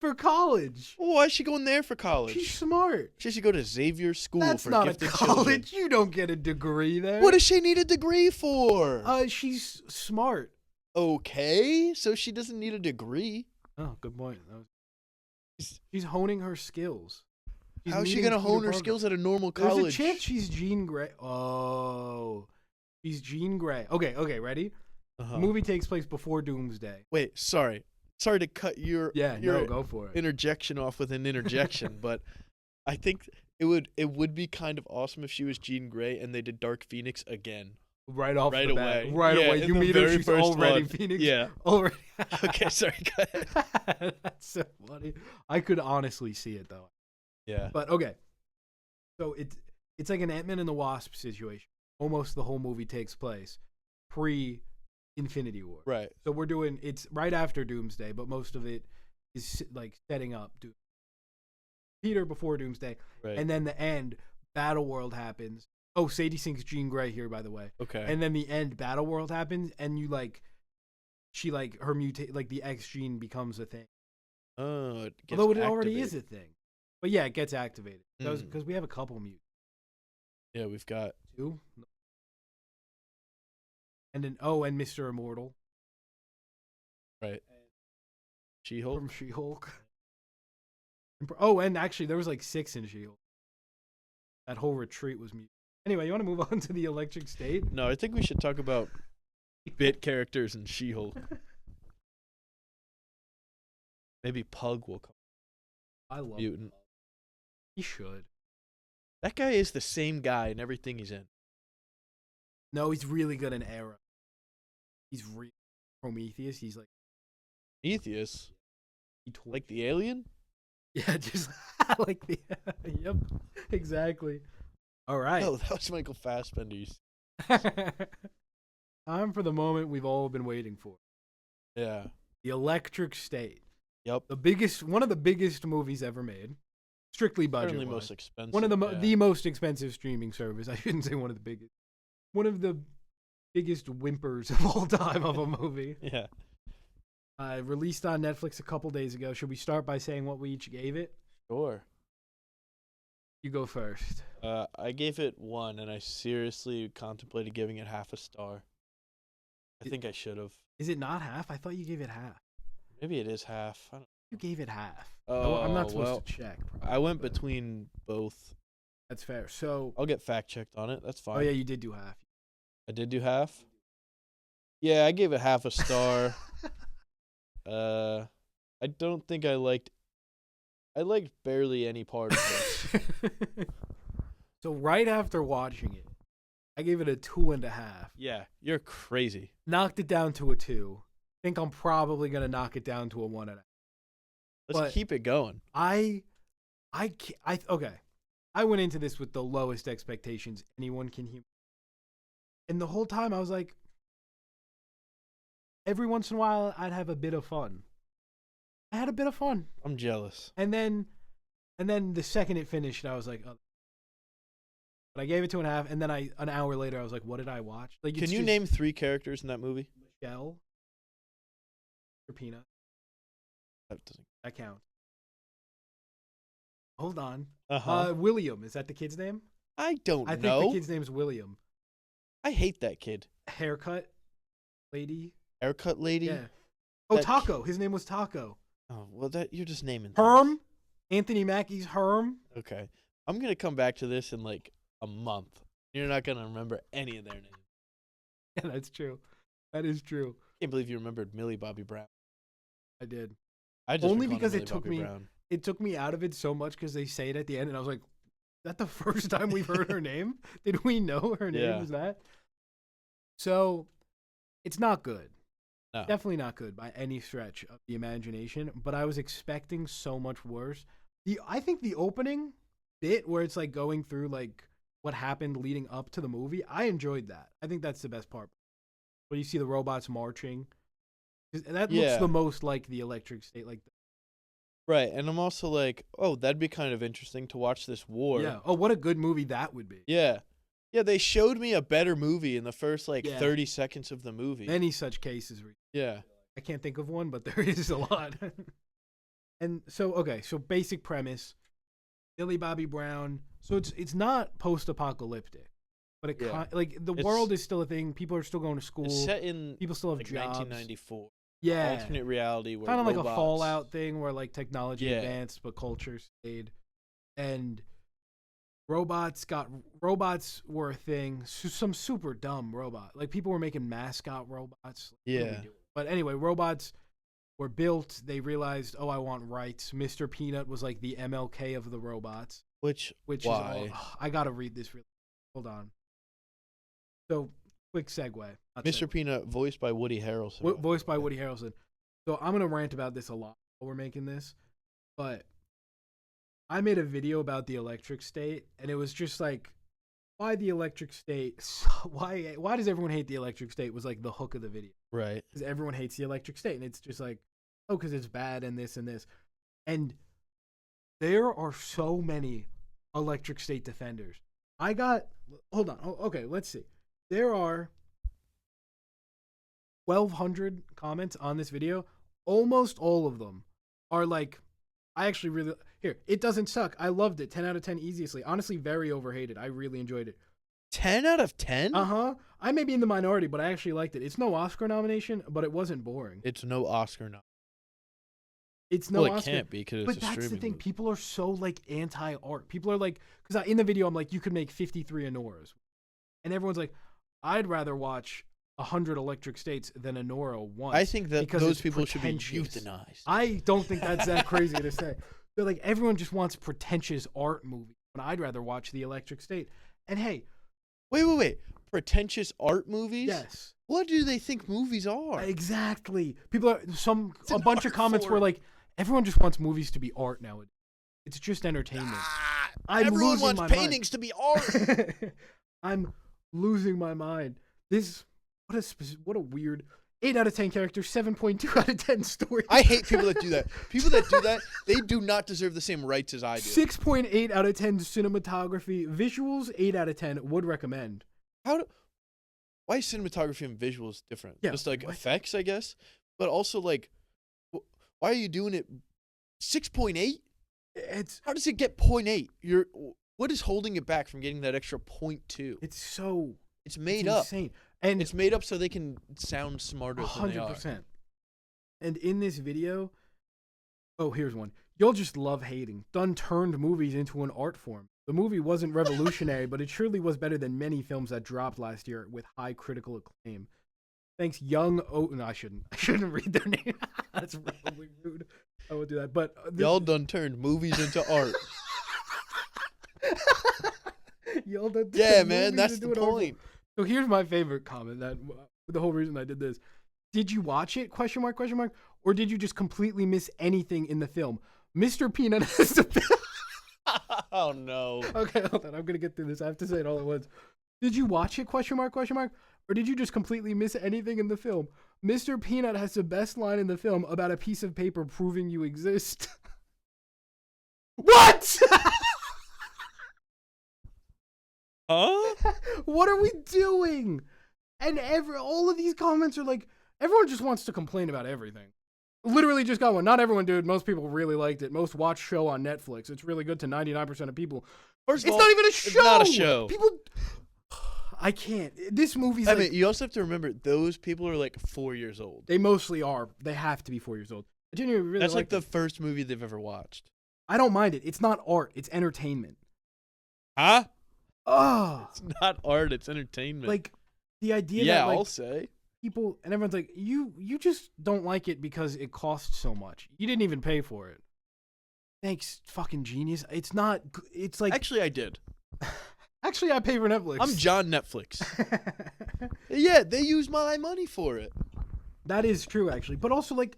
for college. Well, why is she going there for college? She's smart. She should go to Xavier School That's for not a gifted college. children. You don't get a degree there. What does she need a degree for? She's smart. Okay, so she doesn't need a degree. Oh, good point. She's honing her skills. She's How is she meeting going to Peter hone her Parker. skills at a normal There's college? a chance she's Jean Grey. Oh, she's Jean Grey. Okay, ready? Uh-huh. The movie takes place before Doomsday. Wait, sorry. sorry to cut your Go for it. interjection off with an interjection, but I think it would be kind of awesome if she was Jean Grey and they did Dark Phoenix again. Right off Right the away. bat. Right Yeah, away. in You the meet her, very she's first already one. Phoenix. Yeah. Already. Okay, sorry, go ahead. That's so funny. I could honestly see it though. Yeah. But okay. So it's like an Ant-Man and the Wasp situation. Almost the whole movie takes place pre Infinity War. Right. So it's right after Doomsday, but most of it is like setting up Peter before Doomsday. Right. And then the end, Battle World happens. Oh, Sadie Sink's Jean Grey here, by the way. Okay. And then the end, Battle World happens, and she her mutate, like the X gene becomes a thing. Oh, it gets Although it activated. already is a thing. But yeah, it gets activated. Mm. Because we have a couple mutants. Yeah, we've got 2? And then, and Mr. Immortal. right. She-Hulk. From She-Hulk. Oh, and actually, there was like 6 in She-Hulk. That whole retreat was mutant. Anyway, you want to move on to the Electric State? No, I think we should talk about bit characters in She-Hulk. Maybe Pug will come. I love Mutant. Pug. He should. That guy is the same guy in everything he's in. No, he's really good in Arrow. He's Prometheus. He's like Prometheus? he tore- Like the alien? yeah, just like the yep, exactly. All right. No, that was Michael Fassbender. Time for the moment we've all been waiting for. Yeah. The Electric State. Yep. One of the biggest movies ever made. Strictly budget. Certainly most expensive. One of yeah. the most expensive streaming service. I shouldn't say one of the biggest. One of the biggest whimpers of all time of a movie. Yeah. Released on Netflix a couple days ago. Should we start by saying what we each gave it? Sure. You go first. I gave it 1, and I seriously contemplated giving it half a star. I think I should have. Is it not half? I thought you gave it half. Maybe it is half. I don't. You gave it half. Oh, I'm not supposed well, to check. I went between both. That's fair. So, I'll get fact checked on it. That's fine. oh yeah, you did do half. I did do half. Yeah, I gave it half a star. I don't think I liked barely any part of this. So right after watching it, I gave it a 2.5. Yeah, you're crazy. Knocked it down to a 2. Think I'm probably gonna knock it down to a 1.5. Let's But keep it going. okay. I went into this with the lowest expectations anyone can hear. And the whole time I was like, every once in a while I'd have a bit of fun. I had a bit of fun. I'm jealous. And then the second it finished, I was like, oh. But I gave it 2.5, and then an hour later I was like, what did I watch? Like, Can you name 3 characters in that movie? Michelle or Peanut? That doesn't. That counts. Hold on. Uh-huh. William, is that the kid's name? I don't I think know. the kid's name's William. I hate that kid. Haircut lady. Haircut lady? Yeah. Oh, That Taco. His name was Taco. Oh, well, that you're just naming things. Herm. Anthony Mackie's Herm. Okay. I'm going to come back to this in like a month. You're not going to remember any of their names. Yeah, that's true. That is true. Can't believe you remembered Millie Bobby Brown. I did. I just Only recalled because Millie it took Bobby me Brown. it took me out of it so much because they say it at the end, and I was like, "Is that the first time we've heard her name? Did we know her name Yeah. was that?" So, it's not good. No. Definitely not good by any stretch of the imagination. But I was expecting so much worse. I think the opening bit where it's like going through like what happened leading up to the movie, I enjoyed that. I think that's the best part. When you see the robots marching, 'cause that looks Yeah. the most like the Electric State, like. Right, and I'm also like, oh, that'd be kind of interesting to watch this war. Yeah. Oh, what a good movie that would be. Yeah. Yeah, they showed me a better movie in the first, like, Yeah. 30 seconds of the movie. Many such cases. Yeah. I can't think of one, but there is a lot. And so, okay, so basic premise. Millie Bobby Brown. So it's not post-apocalyptic, but it Yeah. like the It's- world is still a thing. People are still going to school. It's set in, People still have like, jobs. 1994. Yeah. Alternate reality where Kind of like a robots- Fallout thing where like technology Yeah. advanced but culture stayed. And robots were a thing. Some super dumb robot. Like people were making mascot robots. Like, what are we Yeah. doing? But anyway, robots were built. They realized, oh, I want rights. Mr. Peanut was like the MLK of the robots. Which Which why? is all, I gotta read this. Really, hold on. So, quick segue. Mr. Peanut, voiced by Woody Harrelson. Voiced by Woody Harrelson. So I'm gonna rant about this a lot while we're making this, but I made a video about the electric state, and it was just like, why the electric state? Why does everyone hate the electric state? Was like the hook of the video. Right. Because everyone hates the electric state, and it's just like, oh, because it's bad and this and this, and there are so many electric state defenders. Hold on. Okay, let's see. There are 1,200 comments on this video. Almost all of them are like, I actually really, it doesn't suck. I loved it. 10 out of 10 easily. Honestly, very overhated. I really enjoyed it. 10 out of 10? Uh-huh. I may be in the minority, but I actually liked it. It's no Oscar nomination, but it wasn't boring. It's no Oscar nomination. It's no Well, it Oscar. can't be because it's a But that's the streaming thing. movie. People are so like anti-art. People are like, because in the video I'm like, you could make 53 Anoras, and everyone's like, I'd rather watch 100 Electric States than Anora once. I think that because those it's people should be pretentious. euthanized. I don't think that's that crazy to say. But like everyone just wants pretentious art movies, but I'd rather watch the Electric State. And hey, Wait. Pretentious art movies? yes, What do they think movies are? exactly. People are It's a an bunch of art comments were form. like, everyone just wants movies to be art nowadays. It's just entertainment. Everyone losing wants my paintings to be art. I'm losing my mind. What a weird 8 out of 10 character, 7.2 out of 10 story. I hate people that do that. People that do that, they do not deserve the same rights as I do. 6.8 out of 10 cinematography, visuals 8 out of 10. Would recommend. Why is cinematography and visuals different? Yeah, Just like what? effects, I guess. But also like, why are you doing it 6.8? It's How does it get 0.8? What is holding it back from getting that extra 0.2? it's made it's up. insane. And It's made up so they can sound smarter than they are. 100%. And in this video, oh, here's one. You'll just love hating. Dunn turned movies into an art form. The movie wasn't revolutionary, but it surely was better than many films that dropped last year with high critical acclaim. Thanks, Young No, I shouldn't read their name. That's probably rude. I won't do that. But Y'all done turned movies into art. Y'all done Yeah, turned man, movies that's into the an art form. point. So here's my favorite comment. That the whole reason I did this. Did you watch it? Question mark? Question mark? Or did you just completely miss anything in the film? Mr. Peanut has the. Oh no. Okay, hold on. I'm gonna get through this. I have to say it all at once. Did you watch it? Question mark? Question mark? Or did you just completely miss anything in the film? Mr. Peanut has the best line in the film about a piece of paper proving you exist. What? Huh? What are we doing? And all of these comments are like, everyone just wants to complain about everything. Literally just got one. Not everyone, dude. Most people really liked it. Most watched show on Netflix. It's really good to 99% of people. First of It's all, not even a show. It's not a show. People, I can't. This movie's I like, mean, you also have to remember those people are like 4 years old. they mostly are. They have to be 4 years old. I genuinely really That's like liked the it. first movie they've ever watched. I don't mind it. It's not art. It's entertainment. Huh? Oh, It's not art, it's entertainment. like the idea yeah, that like I'll say. people and everyone's like, you just don't like it because it costs so much. You didn't even pay for it. Thanks, fucking genius. It's not. It's like Actually, I did. actually I pay for Netflix. I'm John Netflix. Yeah, they use my money for it. That is true, actually. But also, like,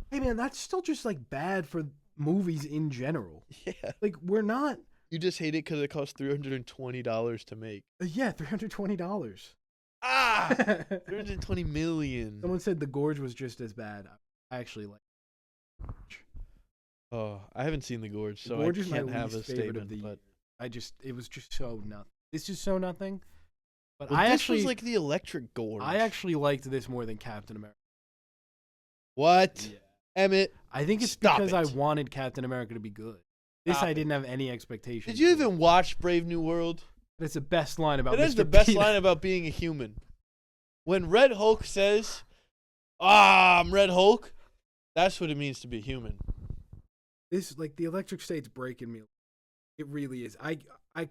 hey man, that's still just like bad for movies in general. Yeah. Like, we're not. You just hate it because it costs $320 to make. Yeah, $320. Ah! $320 million. Someone said The Gorge was just as bad. I actually like. Oh, I haven't seen The Gorge, so Gorge I is my can't have a least favorite of statement. the But it was just so nothing. This is so nothing. But well, I this actually was like the Electric Gorge. I actually liked this more than Captain America. What? Yeah. Emmett, I think it's Stop because it. I wanted Captain America to be good. This Stop I it. didn't have any expectations. did you for. even watch Brave New World? It's the best line about It is Mr. the best Peanut. line about being a human. When Red Hulk says, I'm Red Hulk, that's what it means to be human. This, like, the Electric State's breaking me. It really is. I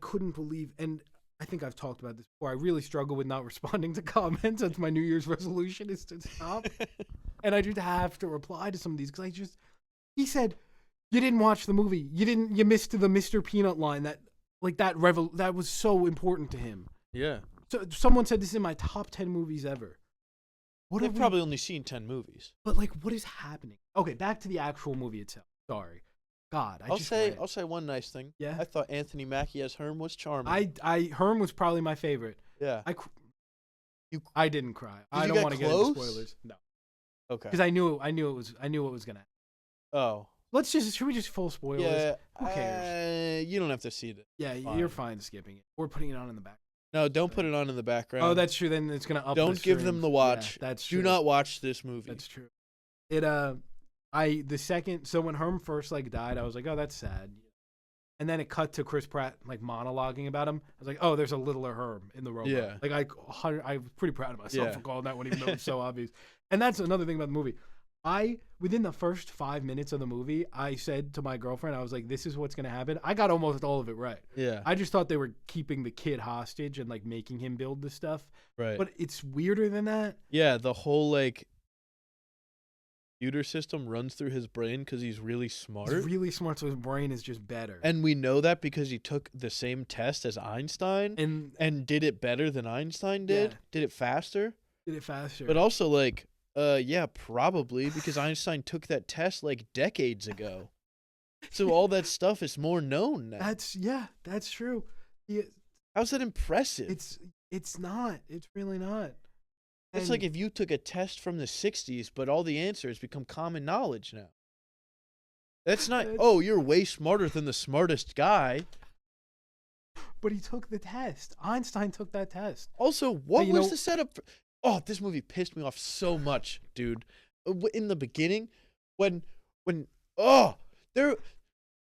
couldn't believe, and I think I've talked about this before. I really struggle with not responding to comments. That's my New Year's resolution, is to stop. and I just have to reply to some of these because he said, you didn't watch the movie. You missed the Mr. Peanut line that was so important to him. Yeah. So someone said this is in my top 10 movies ever. They've probably only seen 10 movies. But like, what is happening? Okay, back to the actual movie itself. Sorry. God, I'll say one nice thing. Yeah. I thought Anthony Mackie as Herm was charming. Herm was probably my favorite. Yeah. I didn't cry. I don't want to get into spoilers. No. Okay. Because I knew what was gonna happen. Oh. Should we just full spoilers? Yeah. Who cares? You don't have to see it. Yeah, you're fine skipping it. We're putting it on in the back. No, don't put it on in the background. Oh, that's true. Then it's gonna up. Don't give them the watch. Yeah, that's true. Do not watch this movie. That's true. So when Herm first like died, I was like, oh, that's sad. And then it cut to Chris Pratt like monologuing about him. I was like, oh, there's a littler Herm in the robot. Yeah. Like I was pretty proud of myself Yeah. for calling that one, even though it's so obvious. And that's another thing about the movie. Within the first 5 minutes of the movie, I said to my girlfriend, I was like, this is what's going to happen. I got almost all of it right. Yeah. I just thought they were keeping the kid hostage and like making him build the stuff. Right. But it's weirder than that. Yeah, the whole like computer system runs through his brain because he's really smart. He's really smart, so his brain is just better. And we know that because he took the same test as Einstein and did it better than Einstein did. Yeah. Did it faster. But also like, yeah, probably because Einstein took that test like decades ago. So all that stuff is more known now. That's true. Yeah. How's that impressive? It's not. It's really not. It's like if you took a test from the 60s, but all the answers become common knowledge now. That's not, oh, you're way smarter than the smartest guy. But he took the test. Einstein took that test. Also, what was the setup for? Oh, this movie pissed me off so much, dude. In the beginning, this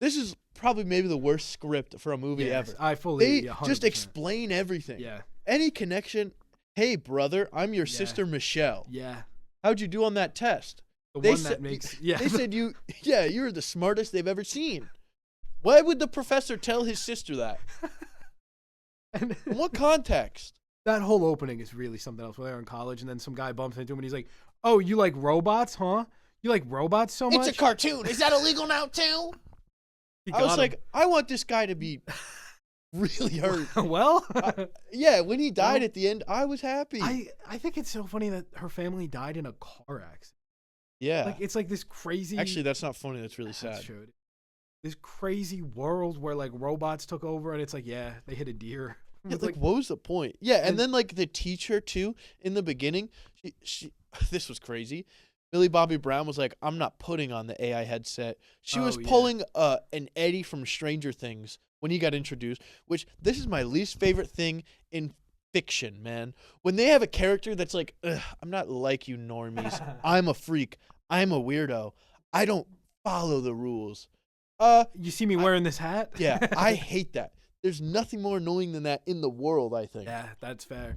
is probably maybe the worst script for a movie ever. I fully. They just explain everything. Yeah. Any connection? Hey, brother, I'm your sister Michelle. Yeah. How'd you do on that test? They said you're the smartest they've ever seen. Why would the professor tell his sister that? In what context? That whole opening is really something else. Where they're in college, and then some guy bumps into him, and he's like, "Oh, you like robots, huh? You like robots so much? It's a cartoon. Is that illegal now too?" I was like, I want this guy to be really hurt. Well, yeah. When he died at the end, I was happy. I think it's so funny that her family died in a car accident. Yeah, like it's like this crazy. Actually, that's not funny. That's really sad. That's true. This crazy world where like robots took over, and it's like, yeah, they hit a deer. Yeah, like, what was the point? Yeah, and then like the teacher too in the beginning, she this was crazy. Millie Bobby Brown was like, "I'm not putting on the AI headset." She was pulling an Eddie from Stranger Things when he got introduced. Which this is my least favorite thing in fiction, man. When they have a character that's like, "I'm not like you normies. I'm a freak. I'm a weirdo. I don't follow the rules." You see me wearing this hat? Yeah, I hate that. There's nothing more annoying than that in the world, I think. Yeah, that's fair.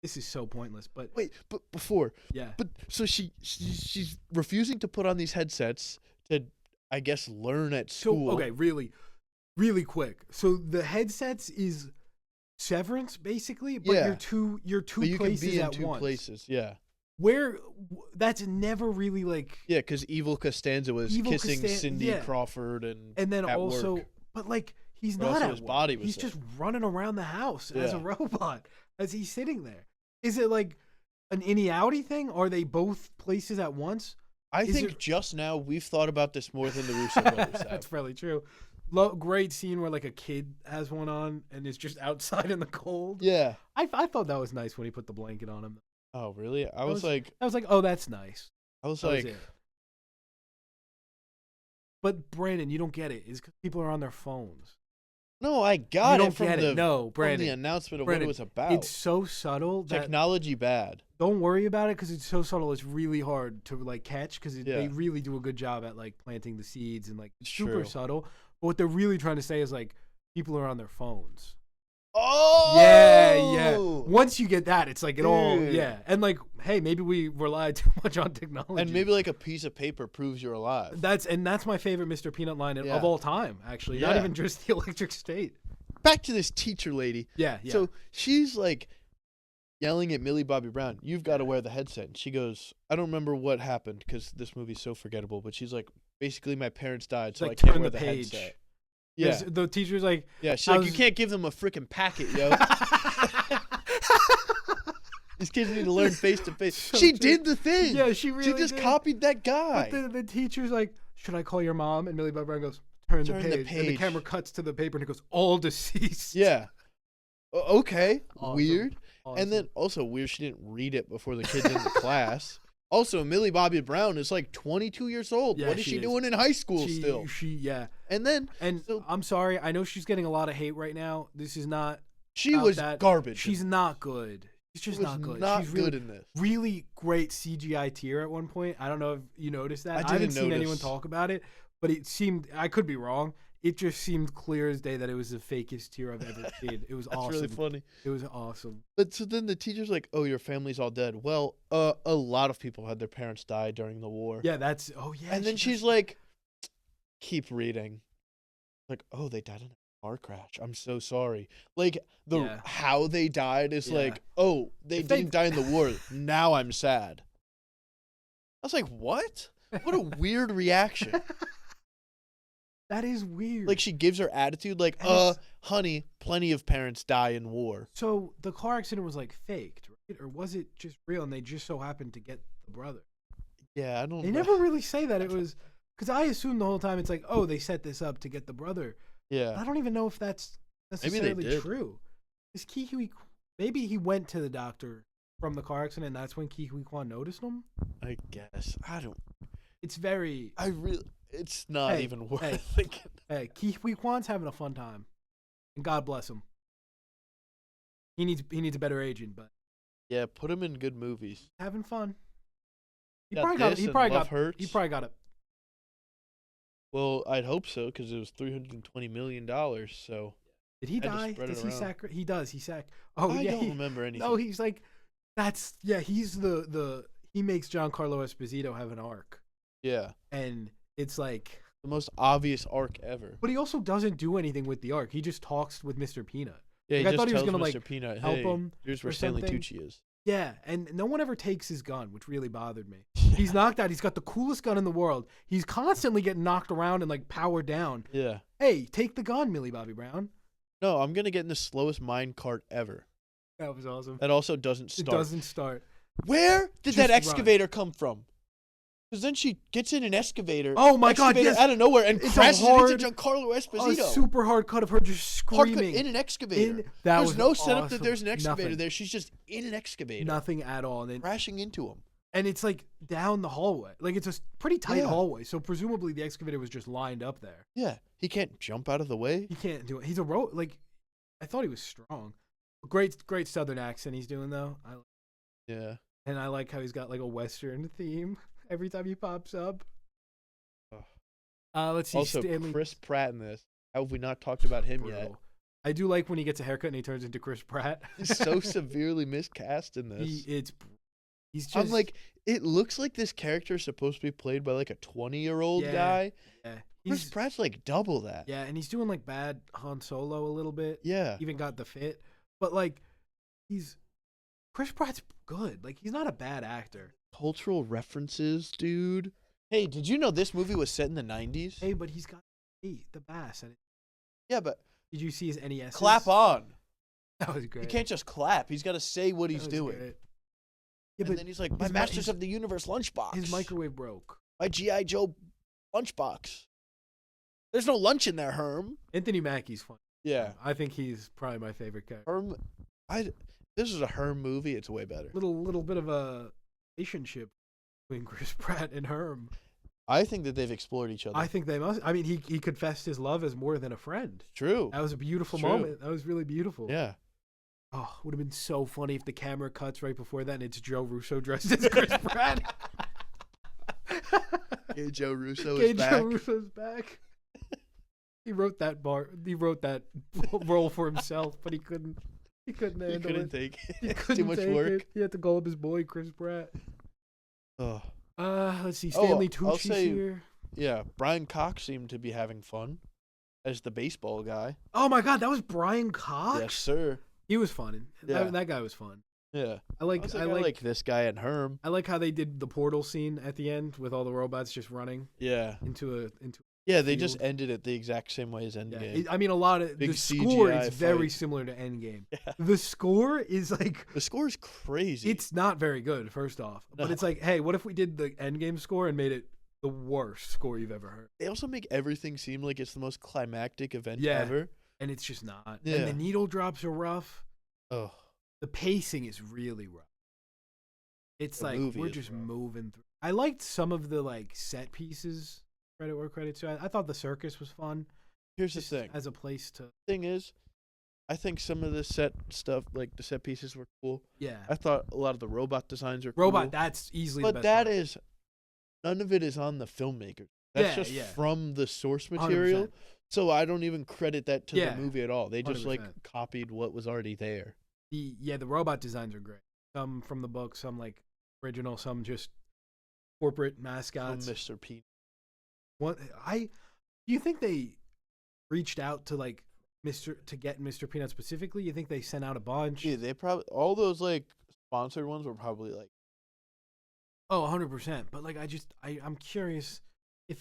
This is so pointless, but wait, but before. Yeah. But so she's refusing to put on these headsets to, I guess, learn at school. So, okay, really, really quick. So the headsets is Severance, basically, but you're two but places can be in at two once. places, yeah. Where that's never really like. Yeah, because Evil Costanza was kissing Cindy Crawford and then at also. work. But like he's But not also at his work. body was He's there. just running around the house as a robot as he's sitting there. Is it like an innie-outie thing? Or are they both places at once? I think just now we've thought about this more than the Russo brothers have. That's fairly true. Great scene where like a kid has one on and is just outside in the cold. Yeah. I thought that was nice when he put the blanket on him. Oh, really? I was like, oh, that's nice. I was like, but Brandon, you don't get it. It's because people are on their phones. No, I got you it from Brandon, the announcement of what it was about. It's so subtle. Technology bad. Don't worry about it because it's so subtle. It's really hard to like catch because they really do a good job at like planting the seeds and like super subtle. But what they're really trying to say is like people are on their phones. Oh yeah. Once you get that, it's like it all and like hey, maybe we rely too much on technology. And maybe like a piece of paper proves you're alive. That's my favorite Mr. Peanut line of all time. Actually, not even just the Electric State. Back to this teacher lady. Yeah. So she's like, yelling at Millie Bobby Brown, "You've got to wear the headset." And she goes, "I don't remember what happened because this movie's so forgettable." But she's like, "Basically, my parents died, so Like, I can't turn wear the the page. headset." Yeah. Yeah, The teacher's like, yeah. She's like, "You how's- can't give them a freaking packet, yo. These kids need to learn face to face." So She true. did the thing. Yeah, she really She just did. copied that guy. But the teacher's like, should I call your mom? And Millie Bobby Brown goes, turn the Turn the page. And the page. camera cuts to the paper and it goes, all deceased. Yeah. Okay. Awesome. Weird. Awesome. And then also weird she didn't read it before the kids in the class. Also, Millie Bobby Brown is like 22 years old. Yeah, What is she she is. doing in high school still? Yeah. And then And so I'm sorry, I know she's getting a lot of hate right now. This is not she about was that. garbage. She's not good. She's just She was not good. not She's good really, in this. really great CGI tear at one point. I don't know if you noticed that. I haven't didn't seen anyone notice. talk about it, but it seemed, I could be wrong. It just seemed clear as day that it was the fakest tear I've ever seen. It was That's awesome. really funny. It was awesome. But so then the teacher's like, "Oh, your family's all dead." Well, a lot of people had their parents die during the war. Yeah, that's, oh yeah. And then she she's does- like, "Keep reading." Like, "Oh, they died in a car crash. I'm so sorry." Like Yeah. how they died is Yeah. like, "Oh, they If they- didn't die in the war. Now I'm sad." I was like, "What? What a weird reaction." that is weird. Like she gives her attitude like, And it's- honey, plenty of parents die in war." So the car accident was like faked, right? Or was it just real and they just so happened to get the brother? Yeah, I don't They know. never really say that it was, because I assumed the whole time it's like, oh, they set this up to get the brother. Yeah. I don't even know if that's Maybe they necessarily did. true. Is Kihui, maybe he went to the doctor from the car accident and that's when Kihui Kwan noticed him? I guess. It's very, It's not Hey, even worth hey. thinking. hey, Kihui Kwan's having a fun time. And God bless him. He needs a better agent, but Yeah, put him in good movies. having fun. He Got probably got this he and probably Love got Hurts. he probably got it. Well, I'd hope so because it was $320 million. So Did he Had to die? spread it Does he around. sack? He does. He sack. Oh I yeah. don't remember anything. No, he's like, that's yeah. He's the he makes Giancarlo Esposito have an arc, Yeah, and it's like, the most obvious arc ever. but he also doesn't do anything with the arc. He just talks with Mr. Peanut. Yeah, Like, he I just thought he was tells gonna, Mr. like, Peanut, help "Hey, him here's where or Stanley something. Tucci is." Yeah, and no one ever takes his gun, which really bothered me. He's knocked out. He's got the coolest gun in the world. He's constantly getting knocked around and like powered down. Yeah. Hey, take the gun, Millie Bobby Brown. No, I'm gonna get in the slowest mine cart ever. That was awesome. That also doesn't It start. doesn't start. Where did that Just run. excavator come from? Because then she gets in an excavator. Oh my God, excavator yes. out of nowhere and It's a crashes hard- into Giancarlo A Esposito. super hard cut of her just Hard cut screaming in an excavator. that There's was no setup awesome. that there's an excavator Nothing. there. She's just in an excavator, Nothing at all. And, crashing into him. and it's like down the hallway. Like it's a pretty tight Yeah. hallway. So presumably the excavator was just lined up there. Yeah, he can't jump out of the way. He can't do it. He's a like I thought he was strong. Great southern accent he's doing though. Yeah. And I like how he's got like a western theme every time he pops up. Let's see. Also, Stanley Chris Pratt in this. How have we not talked about him yet? Brutal. I do like when he gets a haircut and he turns into Chris Pratt. He's so severely miscast in this. He's just I'm like, it looks like this character is supposed to be played by like a 20-year-old Yeah. guy. yeah, Chris he's Pratt's like double that. yeah, and he's doing like bad Han Solo a little bit. Yeah. Even got the fit, but like Chris Pratt's good. Like he's not a bad actor. Cultural references, dude. Hey, did you know this movie was set in the 90s? Hey, but he's got the bass. And Yeah, but did you see his NES? clap on. That was great. He can't just clap. He's got to say what That he's was doing. great. Yeah, And but then he's like, my his mi- Masters his- of the Universe lunchbox. his microwave broke. My G.I. Joe lunchbox. There's no lunch in there, Herm. Anthony Mackie's fun. Yeah. I think he's probably my favorite character. Herm. This is a Herm movie. It's way better. Little bit of a relationship between Chris Pratt and Herm. I think that they've explored each other. I think they must. I mean, he confessed his love as more than a friend. True. That was a beautiful True. moment. That was really beautiful. Yeah. Oh, would have been so funny if the camera cuts right before that and it's Joe Russo dressed as Chris Pratt. Hey, Joe Russo Okay, is back. Joe Russo's back. He wrote that that role for himself, but he couldn't handle He couldn't it. take it. He It's couldn't too much take work. it. He had to call up his boy Chris Pratt. Oh. Let's see. Oh, Stanley I'll Tucci's say- here. Yeah, Brian Cox seemed to be having fun as the baseball guy. Oh my God, that was Brian Cox. Yes, sir. He was fun. Yeah. That guy was fun. Yeah. I like I like this guy and Herm. I like how they did the portal scene at the end with all the robots just running Yeah. into Yeah, a they just field. ended it the exact same way as Yeah, Endgame. I mean a lot of Big the score is CGI very fight. similar to Endgame. Yeah. The score is like The score is crazy. it's not very good, first off. But No. it's like, hey, what if we did the Endgame score and made it the worst score you've ever heard? They also make everything seem like it's the most climactic event Yeah. ever. And it's just not. Yeah. And the needle drops are rough. Oh. The pacing is really rough. It's The like movie we're is just rough. moving through. I liked some of the like set pieces. Credit where credit's due. I thought the circus was fun. Here's the Just thing. as a place to. Thing is, I think some of the set stuff, like the set pieces, were cool. Yeah. I thought a lot of the robot designs are Robot. cool. That's easily. But the best that part. is, none of it is on the filmmaker. That's Yeah, just yeah. from the source material. 100%. So I don't even credit that to Yeah, the movie at all. They just like 100%. copied what was already there. The robot designs are great. Some from the book, some like original, some just corporate From mascots. Mr. P. What do you think they reached out to like to get Mr. Peanut specifically? You think they sent out a bunch? Yeah, they probably all those like sponsored ones were probably like. Oh, 100%. But like I'm curious if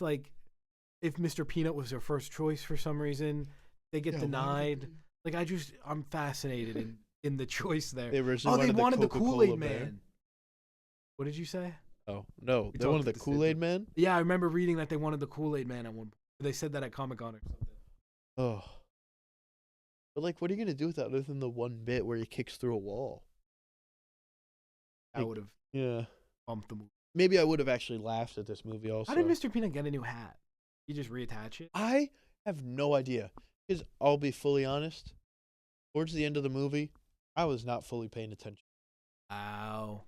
Mr. Peanut was their first choice for some reason, they get denied. Like I'm fascinated in the choice there. They originally they wanted the Coca-Cola Kool-Aid Bear. Man. What did you say? Oh no, We they talked wanted the at the same Kool-Aid time. Man. Yeah, I remember reading that they wanted the Kool-Aid Man at one point. They said that at Comic-Con or something. Oh. But like, what are you gonna do with that other than the one bit where he kicks through a wall? I Like, would have Yeah. bumped the movie. Maybe I would have actually laughed at this movie also. How did Mr. Peanut get a new hat? You just reattach it? I have no idea. Because I'll be fully honest, towards the end of the movie, I was not fully paying attention. Wow.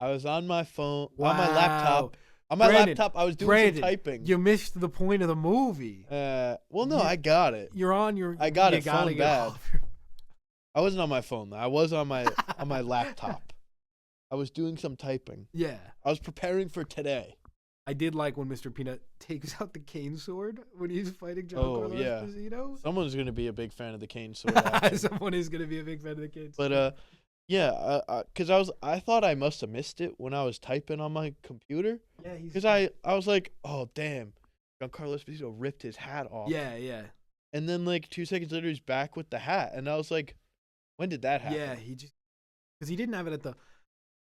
I was on my phone, Wow. on my laptop. On my Brandon, laptop, I was doing Brandon, some typing. You missed the point of the movie. Well, no, You- I got it. You're on your. I got you it, gotta phone get bad. off your- I wasn't on my phone, though. I was on my on my laptop. I was doing some typing. Yeah. I was preparing for today. I did like when Mr. Peanut takes out the cane sword when he's fighting John Oh, Carlos yeah. Esposito. Someone's gonna be a big fan of the cane sword. action. Someone is gonna be a big fan of the cane sword. But yeah, because I thought I must have missed it when I was typing on my computer. yeah, he's. Because I was like, oh damn, Giancarlo Esposito ripped his hat off. Yeah, yeah, And then like 2 seconds later, he's back with the hat, and I was like, when did that happen? yeah. He just because he didn't have it at the.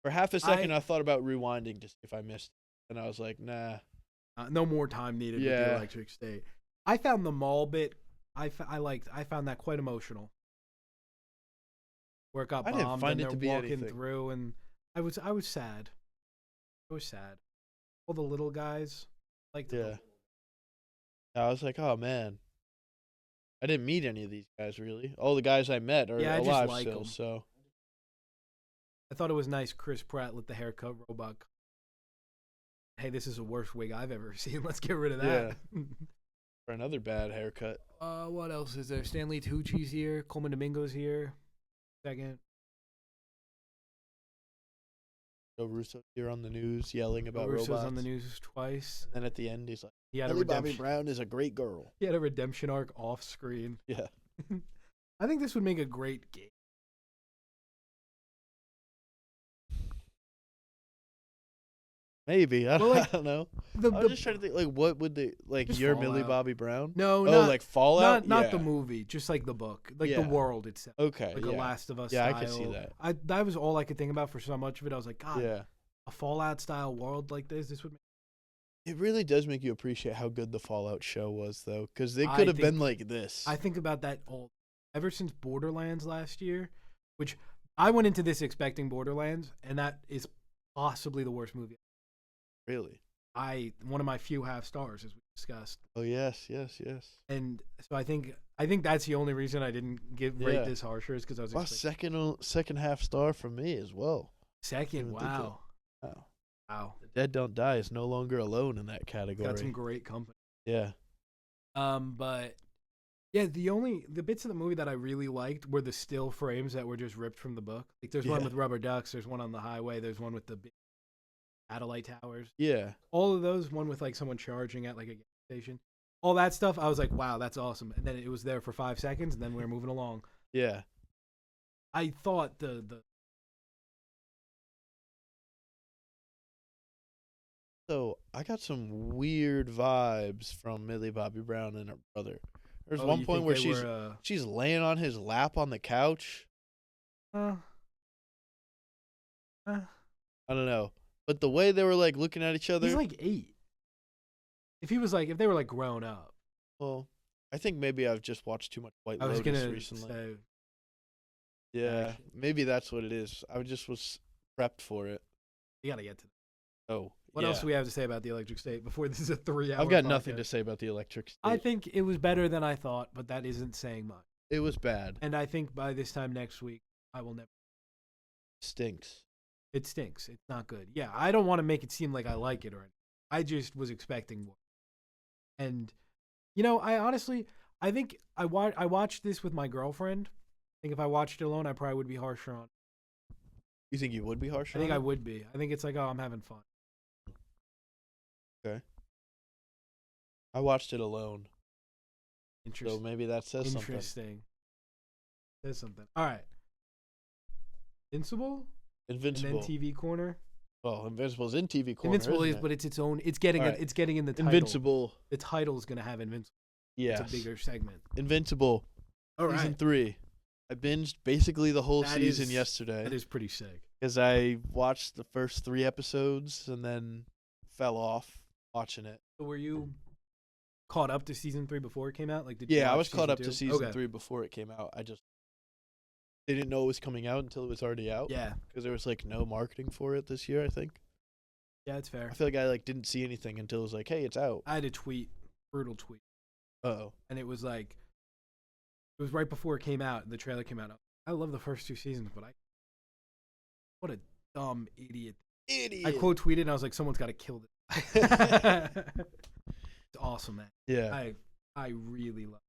For half a second, I thought about rewinding to see if I missed it, and I was like, nah. No more time needed with the Yeah. electric state. I found the mall bit. I found that quite emotional. Where it got I bombed didn't find and it they're to be walking anything. through, and I was sad. I was sad. All the little guys, like Yeah. I was like, oh man. I didn't meet any of these guys really. All the guys I met are Yeah, I just alive like still. 'em. So I thought it was nice. Chris Pratt let the haircut robot. Hey, this is the worst wig I've ever seen. Let's get rid of that. for another bad haircut. What else is there? Stanley Tucci's here. Coleman Domingo's here. Second. Joe Russo here on the news yelling about Russo's robots. on the news twice. And then at the end, he's like, He had a Millie Bobby redemption. Brown is a great girl. He had a redemption arc off screen. Yeah. I think this would make a great game. Maybe. I Well, like, don't know. The, I was just trying to think, like, what would they, like, Just your Millie Fallout. Bobby Brown? no, Oh, not like Fallout? not the Yeah. movie, just like the book, like Yeah. the world itself, Okay. like yeah. a Last of Us. Yeah, I style. could see that. That was all I could think about for so much of it. I was like, God, Yeah. a Fallout style world like this would. It really does make you appreciate how good the Fallout show was, though, because they I could have think- been like this. I think about that all ever since Borderlands last year, which I went into this expecting Borderlands, and that is possibly the worst movie. Really? One of my few half stars, as we discussed. Oh, yes, yes, yes. And so I think that's the only reason I didn't rate Yeah. this harsher is because I was Wow, expecting second half star from me as well. second. didn't think Wow, Wow. wow, The Dead Don't Die is no longer alone in that category. got some great company. Yeah. But yeah, the bits of the movie that I really liked were the still frames that were just ripped from the book. Like there's one Yeah. with rubber ducks, there's one on the highway, there's one with the big satellite towers. Yeah. All of those, one with like someone charging at like a gas station. All that stuff, I was like, wow, that's awesome. And then it was there for 5 seconds, and then we were moving along. Yeah. I thought the So I got some weird vibes from Millie Bobby Brown and her brother. There's Oh, one you point think where they she's were? she's laying on his lap on the couch. Uh, uh, I don't know, but the way they were like looking at each he's other. like 8. If they were like grown up, Well, I think maybe I've just watched too much White I was Lotus gonna recently. say. Yeah, Actually. maybe that's what it is. I just was prepped for it. You gotta get to that. Oh, What else do we have to say about the Electric State before this is a 3-hour? I've got nothing to say about the Electric State. I think it was better than I thought, but that isn't saying much. It was bad. And I think by this time next week, I will never. Stinks. It stinks. It's not good. Yeah, I don't want to make it seem like I like it or anything. I just was expecting more. And, I think I watched this with my girlfriend. I think if I watched it alone, I probably would be harsher on it. You think you would be harsher? I think on I it? would be. I think it's like, oh, I'm having fun. Okay. I watched it alone, so Interesting. maybe that says something. Interesting. Says something. All right. Invincible? Invincible. And then TV Corner. Well, Invincible's in TV corner. Invincible isn't is, it? but it's its own. It's getting All right. it's getting in the title. Invincible. The title's gonna have Invincible. Yes. It's a bigger segment. Invincible. All Season right. 3. I binged basically the whole That season is- yesterday. That is pretty sick. Because I watched the first 3 episodes and then fell off watching it. So were you caught up to season 3 before it came out? Like, did you Yeah, I watch was caught season up 2? to season Okay. 3 before it came out. I just didn't know it was coming out until it was already out. Yeah. Because there was like no marketing for it this year, I think. Yeah, it's fair. I feel like I like didn't see anything until it was like, hey, it's out. I had a tweet, brutal tweet, Uh-oh. and it was like, it was right before it came out. The trailer came out. I love the first 2 seasons, but what a dumb idiot. Idiot. I quote tweeted and I was like, someone's got to kill this. It's awesome, man. Yeah. I really love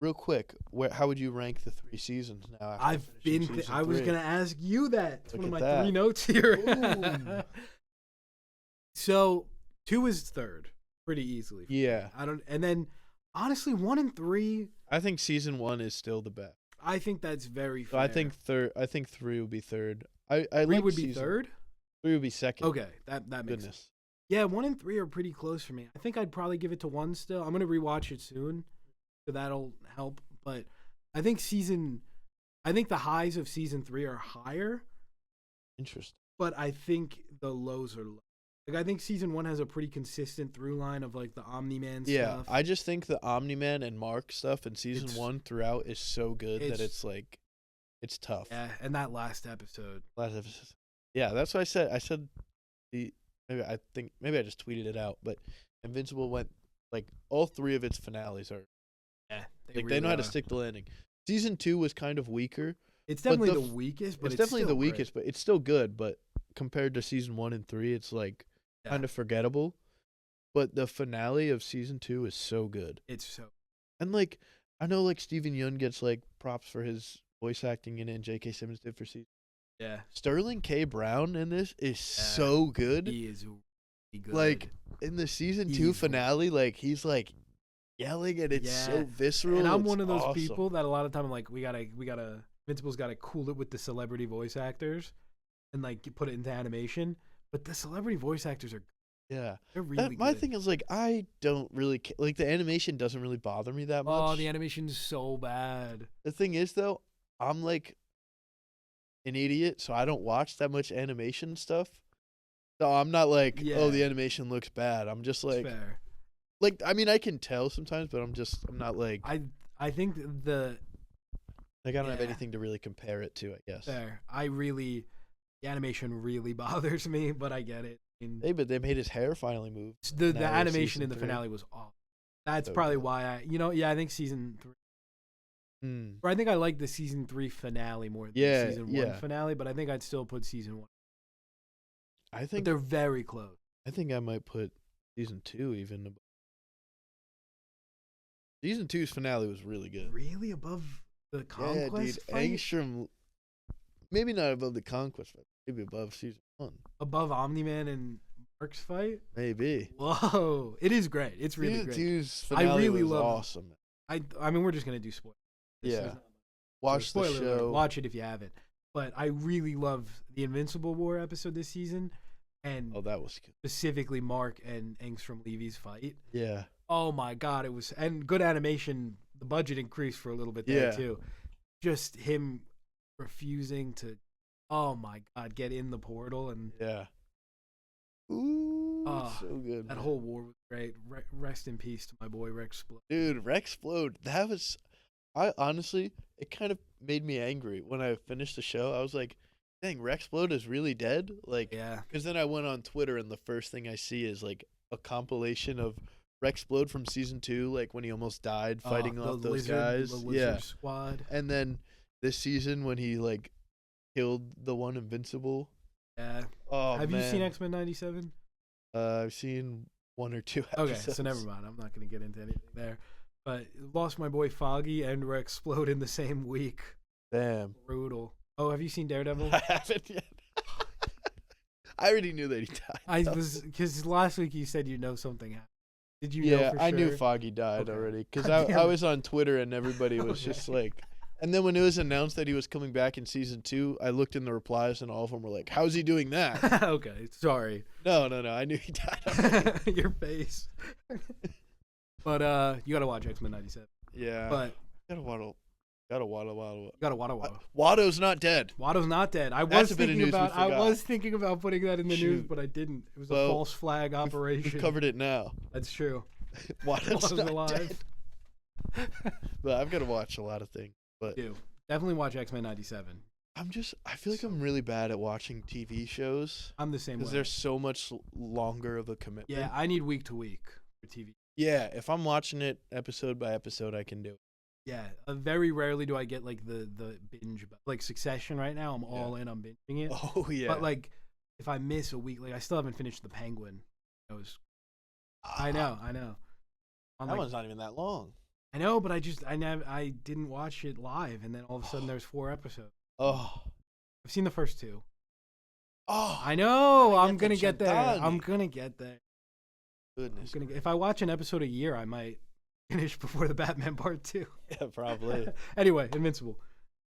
Real quick, how would you rank the 3 seasons now? After I've finishing been. season I was 3? gonna ask you that. It's Look one of at my that. 3 notes here. Boom. So 2 is third, pretty easily. Yeah. And then honestly, 1 and 3, I think season 1 is still the best. I think that's very So fair. I think 3 would be third. I 3 like would be season- third. 3 would be second. Okay, that makes sense. Goodness. Yeah, 1 and 3 are pretty close for me. I think I'd probably give it to 1 still. I'm gonna rewatch it soon, so that'll help. But I think the highs of season 3 are higher, Interesting. but I think the lows are low. Like, I think season 1 has a pretty consistent through line of like the Omni-Man Yeah, stuff. I just think the Omni-Man and Mark stuff in season It's- 1 throughout is so good that it's- it's like, it's tough. Yeah, and that last episode. Last episode. Yeah, that's what I said. I said maybe I just tweeted it out, but Invincible went like all 3 of its finales are Yeah, they know how to stick the landing. Season 2 was kind of weaker. It's but definitely the the weakest, but It's definitely still the great. weakest, but it's still good. But compared to season 1 and 3, it's like Yeah. kind of forgettable. But the finale of season 2 is so good. It's so. And like I know like Steven Yeun gets like props for his voice acting in it, and J.K. Simmons did for season. Yeah, Sterling K. Brown in this is so good. he is really good. Like in the season 2 He's- finale, like he's like yelling and it's so Yeah. visceral. And I'm it's one of those awesome. people that a lot of time I'm like, we gotta, Invincible's gotta cool it with the celebrity voice actors, and like put it into animation. But the celebrity voice actors are, Yeah. they're really My good. thing is like I don't really like the animation doesn't really bother me that much. Oh, the animation's so bad. The thing is though, I'm like an idiot, so I don't watch that much animation stuff. So I'm not like, Yeah. oh, the animation looks bad. I'm just It's like, fair. I mean, I can tell sometimes, but I'm not like, I think the I don't have yeah. anything to really compare it to, I guess. fair. The animation really bothers me, but I get it. I mean, Hey, but they made his hair finally move. the now with animation season in the 3. finale was awful. That's So probably good. why I think season 3. Hmm. Or I think I like the season 3 finale more than Yeah, the season 1 yeah. finale, but I think I'd still put season 1. I But think they're very close. I might put season 2 even. Season 2's finale was really good. Really above the Yeah, conquest dude. fight? Angstrom, maybe not above the conquest fight, maybe above season 1. Above Omni-Man and Mark's fight? Maybe. Whoa. It is great. It's really Season great. 2's finale really was love- awesome. I mean, we're just going to do spoilers. Yeah. Watch the Spoiler alert. show. Watch it if you haven't. But I really love the Invincible War episode this season. and Oh, that was good. specifically Mark and Engstrom Levy's fight. Yeah. Oh my god, it was and good animation. The budget increased for a little bit there Yeah. too. Just him refusing to, oh my god, get in the portal and Yeah. Ooh, so good. that man. whole war was great. Rest in peace to my boy Rex. Dude, Rexplode. That was. I honestly, it kind of made me angry when I finished the show. I was like, "Dang, Rexplode is really dead." Like, Yeah, because then I went on Twitter and the first thing I see is like a compilation of Rexplode from season 2, like when he almost died fighting off those guys. the lizard squad. And then this season when he like killed the one Invincible. Yeah. Oh, Have man. you seen X-Men '97? I've seen 1 or 2 Okay, episodes. so never mind. I'm not going to get into anything there. But lost my boy Foggy and Rexplode in the same week. Damn. Brutal. Oh, have you seen Daredevil? I haven't yet. I already knew that he died. I though. was because last week you said you know something happened. Did you Yeah, know for I sure? knew Foggy died Okay. already because God damn I it. was on Twitter and everybody was Okay. just like, and then when it was announced that he was coming back in season 2, I looked in the replies and all of them were like, "How's he doing that?" Okay, sorry. No, I knew he died already. Your face. But you gotta watch X-Men '97. Yeah, But gotta waddle. you gotta Watto. Watto's not dead. Watto's not dead. I That's was a bit of thinking news we about. I forgot. was thinking about putting that in the news, Shoot. but I didn't. It was a Well, false flag operation. We covered it now. That's true. Watto's Watto's not alive. dead. But I've got to watch a lot of things. But Do definitely watch X-Men '97. I feel like I'm really bad at watching TV shows I'm the same way. because they're so much longer of a commitment. Yeah, I need week to week for TV. Yeah, if I'm watching it episode by episode, I can do it. Yeah, very rarely do I get like the binge, like Succession. Right now, I'm all in on binging it. Oh yeah. But like, if I miss a week, like I still haven't finished The Penguin. I know. I'm That like, one's not even that long. I know, but I didn't watch it live, and then all of a sudden there's 4 episodes. Oh. I've seen the first 2. Oh. I know. I I'm gonna get there. Chantani. I'm gonna get there. Goodness. If I watch an episode a year, I might finish before the Batman Part 2. Yeah, probably. Anyway, Invincible.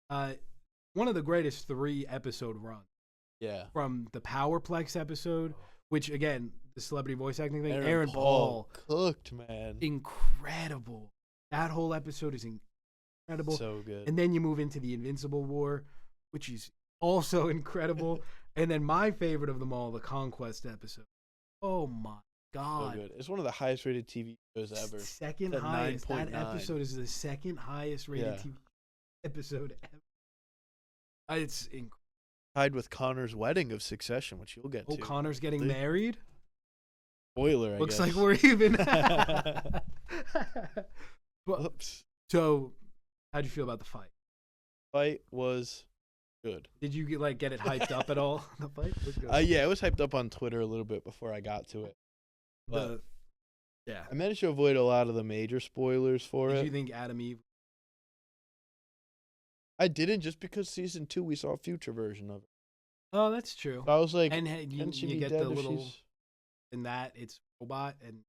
One of the greatest 3-episode runs. Yeah. From the Powerplex episode, which again, the celebrity voice acting thing, Aaron Aaron Paul, cooked, man. incredible. That whole episode is incredible. So good. And then you move into the Invincible War, which is also incredible. And then my favorite of them all, the Conquest episode. Oh my So god. good. It's one of the highest rated TV shows ever. Second At highest. That 9.9. episode is the second highest rated Yeah. TV episode ever. It's incredible. Tied with Connor's wedding of Succession, which you'll get Oh, to. Connor's getting Really? married. Spoiler, I Looks guess. like we're even. But, Oops. so, how'd you feel about the fight? Fight was good. Did you get it hyped up at all? The fight was good. Yeah, it was hyped up on Twitter a little bit before I got to it. But Yeah. I managed to avoid a lot of the major spoilers for Did it. you think Adam Eve? I didn't, just because season 2 we saw a future version of it. Oh, that's true. So I was like, And you can she be get dead the if little she's... in that it's robot and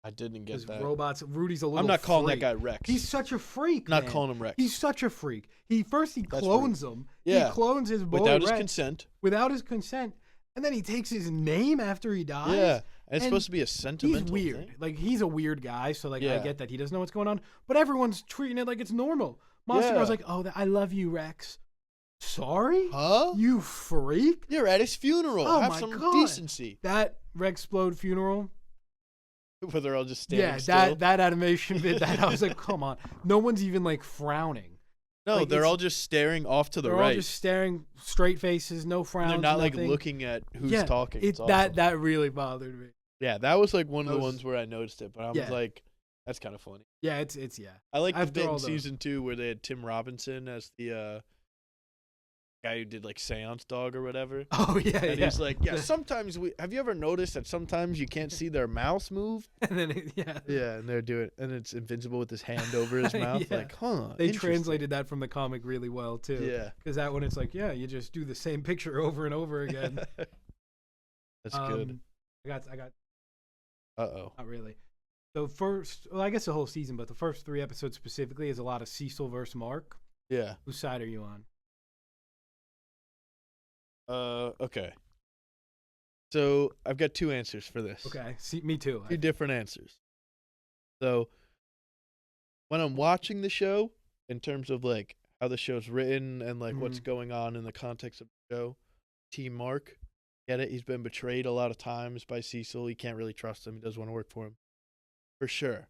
I didn't because get that. robots. Rudy's a little. I'm not calling freak. that guy Rex. He's such a freak. not man. calling him Rex. He's such a freak. He That's clones him. Yeah. He clones his boy Without his Rex consent. without his consent, and then he takes his name after he dies. Yeah. And it's And supposed to be a sentimental He's weird. thing. Like he's a weird guy, so like I Yeah. get that he doesn't know what's going on, but everyone's treating it like it's normal. Monster Yeah. Girl's like, "Oh, I love you, Rex." Sorry, Huh? you freak. You're at his funeral. Oh Have my some God. decency. That Rexplode funeral. Where they're all just standing Yeah, still. that animation bit. That I was like, come on. No one's even like frowning. No, like, they're it's- all just staring off to the They're right. all just staring, straight faces, no And frowns. they're not like nothing. looking at who's Yeah, talking. It It's that awesome. that really bothered me. Yeah, that was like one of the Those- ones where I noticed it, but I was Yeah. like, that's kind of funny. Yeah, it's yeah. I like the After bit in all those- season 2 where they had Tim Robinson as the guy who did like Seance Dog or whatever. Oh yeah, And yeah. he's like, yeah, sometimes have you ever noticed that sometimes you can't see their mouths move? and then yeah. Yeah, and they're doing and it's Invincible with his hand over his mouth. Yeah. Like, huh. They interesting. translated that from the comic really well too. Yeah. Because that one, it's like, yeah, you just do the same picture over and over again. That's good. I got Uh-oh. not really. So well, I guess the whole season, but the first 3 episodes specifically is a lot of Cecil versus Mark. Yeah. Whose side are you on? Okay. So I've got two answers for this. Okay, see, me too. Two different answers. So when I'm watching the show, in terms of like how the show's written and like what's going on in the context of the show, Team Mark, get it? He's been betrayed a lot of times by Cecil. He can't really trust him. He doesn't want to work for him. For sure.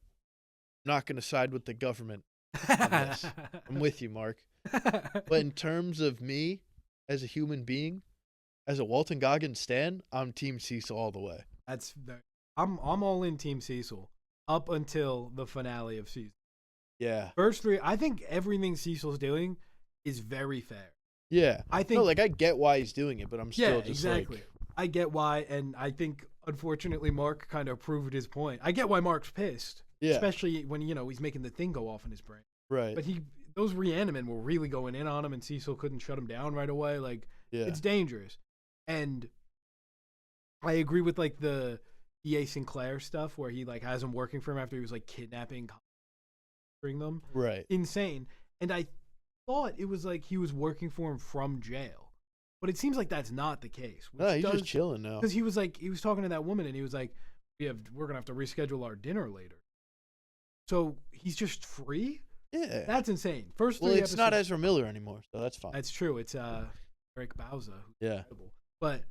I'm not going to side with the government on this. I'm with you, Mark. But in terms of me as a human being, as a Walton Goggins stan, I'm Team Cecil all the way. I'm all in Team Cecil up until the finale of season. Yeah. First three, I think everything Cecil's doing is very fair. Yeah. I think no, like I get why he's doing it, but I'm still just exactly. like I get why, and I think unfortunately Mark kind of proved his point. I get why Mark's pissed. Yeah. Especially when, he's making the thing go off in his brain. Right. But those Reanimen were really going in on him, and Cecil couldn't shut him down right away. Like, it's dangerous. And I agree with like the E.A. Sinclair stuff where he like has him working for him after he was like kidnapping them. Right. Insane. And I thought it was like he was working for him from jail. But it seems like that's not the case. No, he's just chilling now. Because he was talking to that woman and he was like, we're gonna have to reschedule our dinner later. So he's just free? Yeah. That's insane. First three Well, it's episodes, not Ezra Miller anymore, so that's fine. That's true. It's Eric Bauza. Yeah. Incredible. But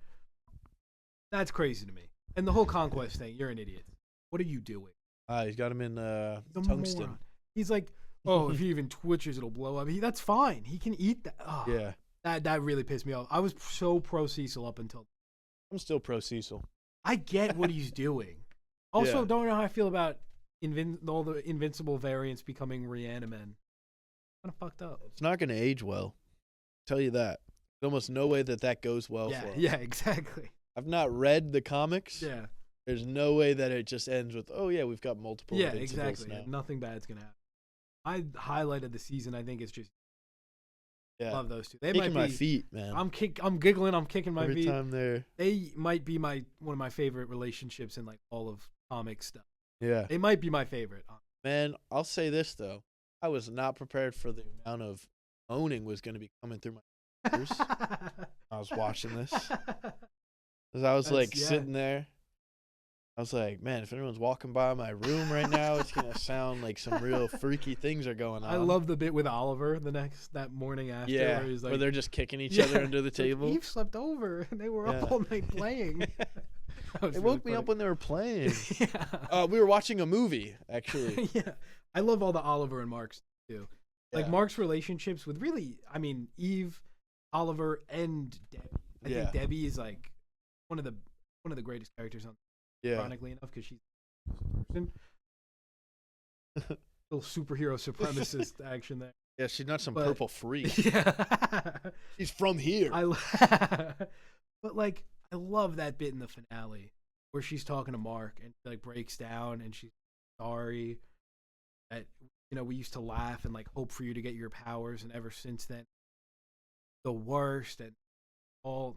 that's crazy to me. And the whole conquest thing, you're an idiot. What are you doing? He's got him in He's tungsten. Moron. He's like, oh, if he even twitches, it'll blow up. That's fine. He can eat that. Oh, yeah. That really pissed me off. I was so pro Cecil up until. I'm still pro Cecil. I get what he's doing. Also, don't know how I feel about all the Invincible variants becoming Reanimen. Kind of fucked up. It's not going to age well. I'll tell you that. There's almost no way that goes well for him. Yeah, exactly. I've not read the comics. Yeah. There's no way that it just ends with, oh, yeah, we've got multiple Invincibles exactly. now. Nothing bad's going to happen. I highlighted the season. I think it's just love those two. They kicking might be, my feet, man. I'm giggling. I'm kicking my feet. Every time they're... They might be one of my favorite relationships in like all of comic stuff. Yeah. They might be my favorite. Man, I'll say this, though. I was not prepared for the amount of moaning was going to be coming through my ears. I was watching this. As I was sitting there. I was like, man, if anyone's walking by my room right now, it's going to sound like some real freaky things are going on. I love the bit with Oliver that morning after. Yeah, where, he's like, where they're just kicking each other under the table. Eve slept over, and they were up all night playing. They woke me up when they were playing. We were watching a movie, actually. Yeah. I love all the Oliver and Mark's, too. Like, Mark's relationships with Eve, Oliver, and Debbie. I think Debbie is, like, one of the greatest characters on ironically enough, because she's a person. Little superhero supremacist action there. Yeah, she's not some purple freak. Yeah. She's from here. But, like, I love that bit in the finale where she's talking to Mark and she, like, breaks down and she's sorry that, we used to laugh and, like, hope for you to get your powers, and ever since then, the worst and all.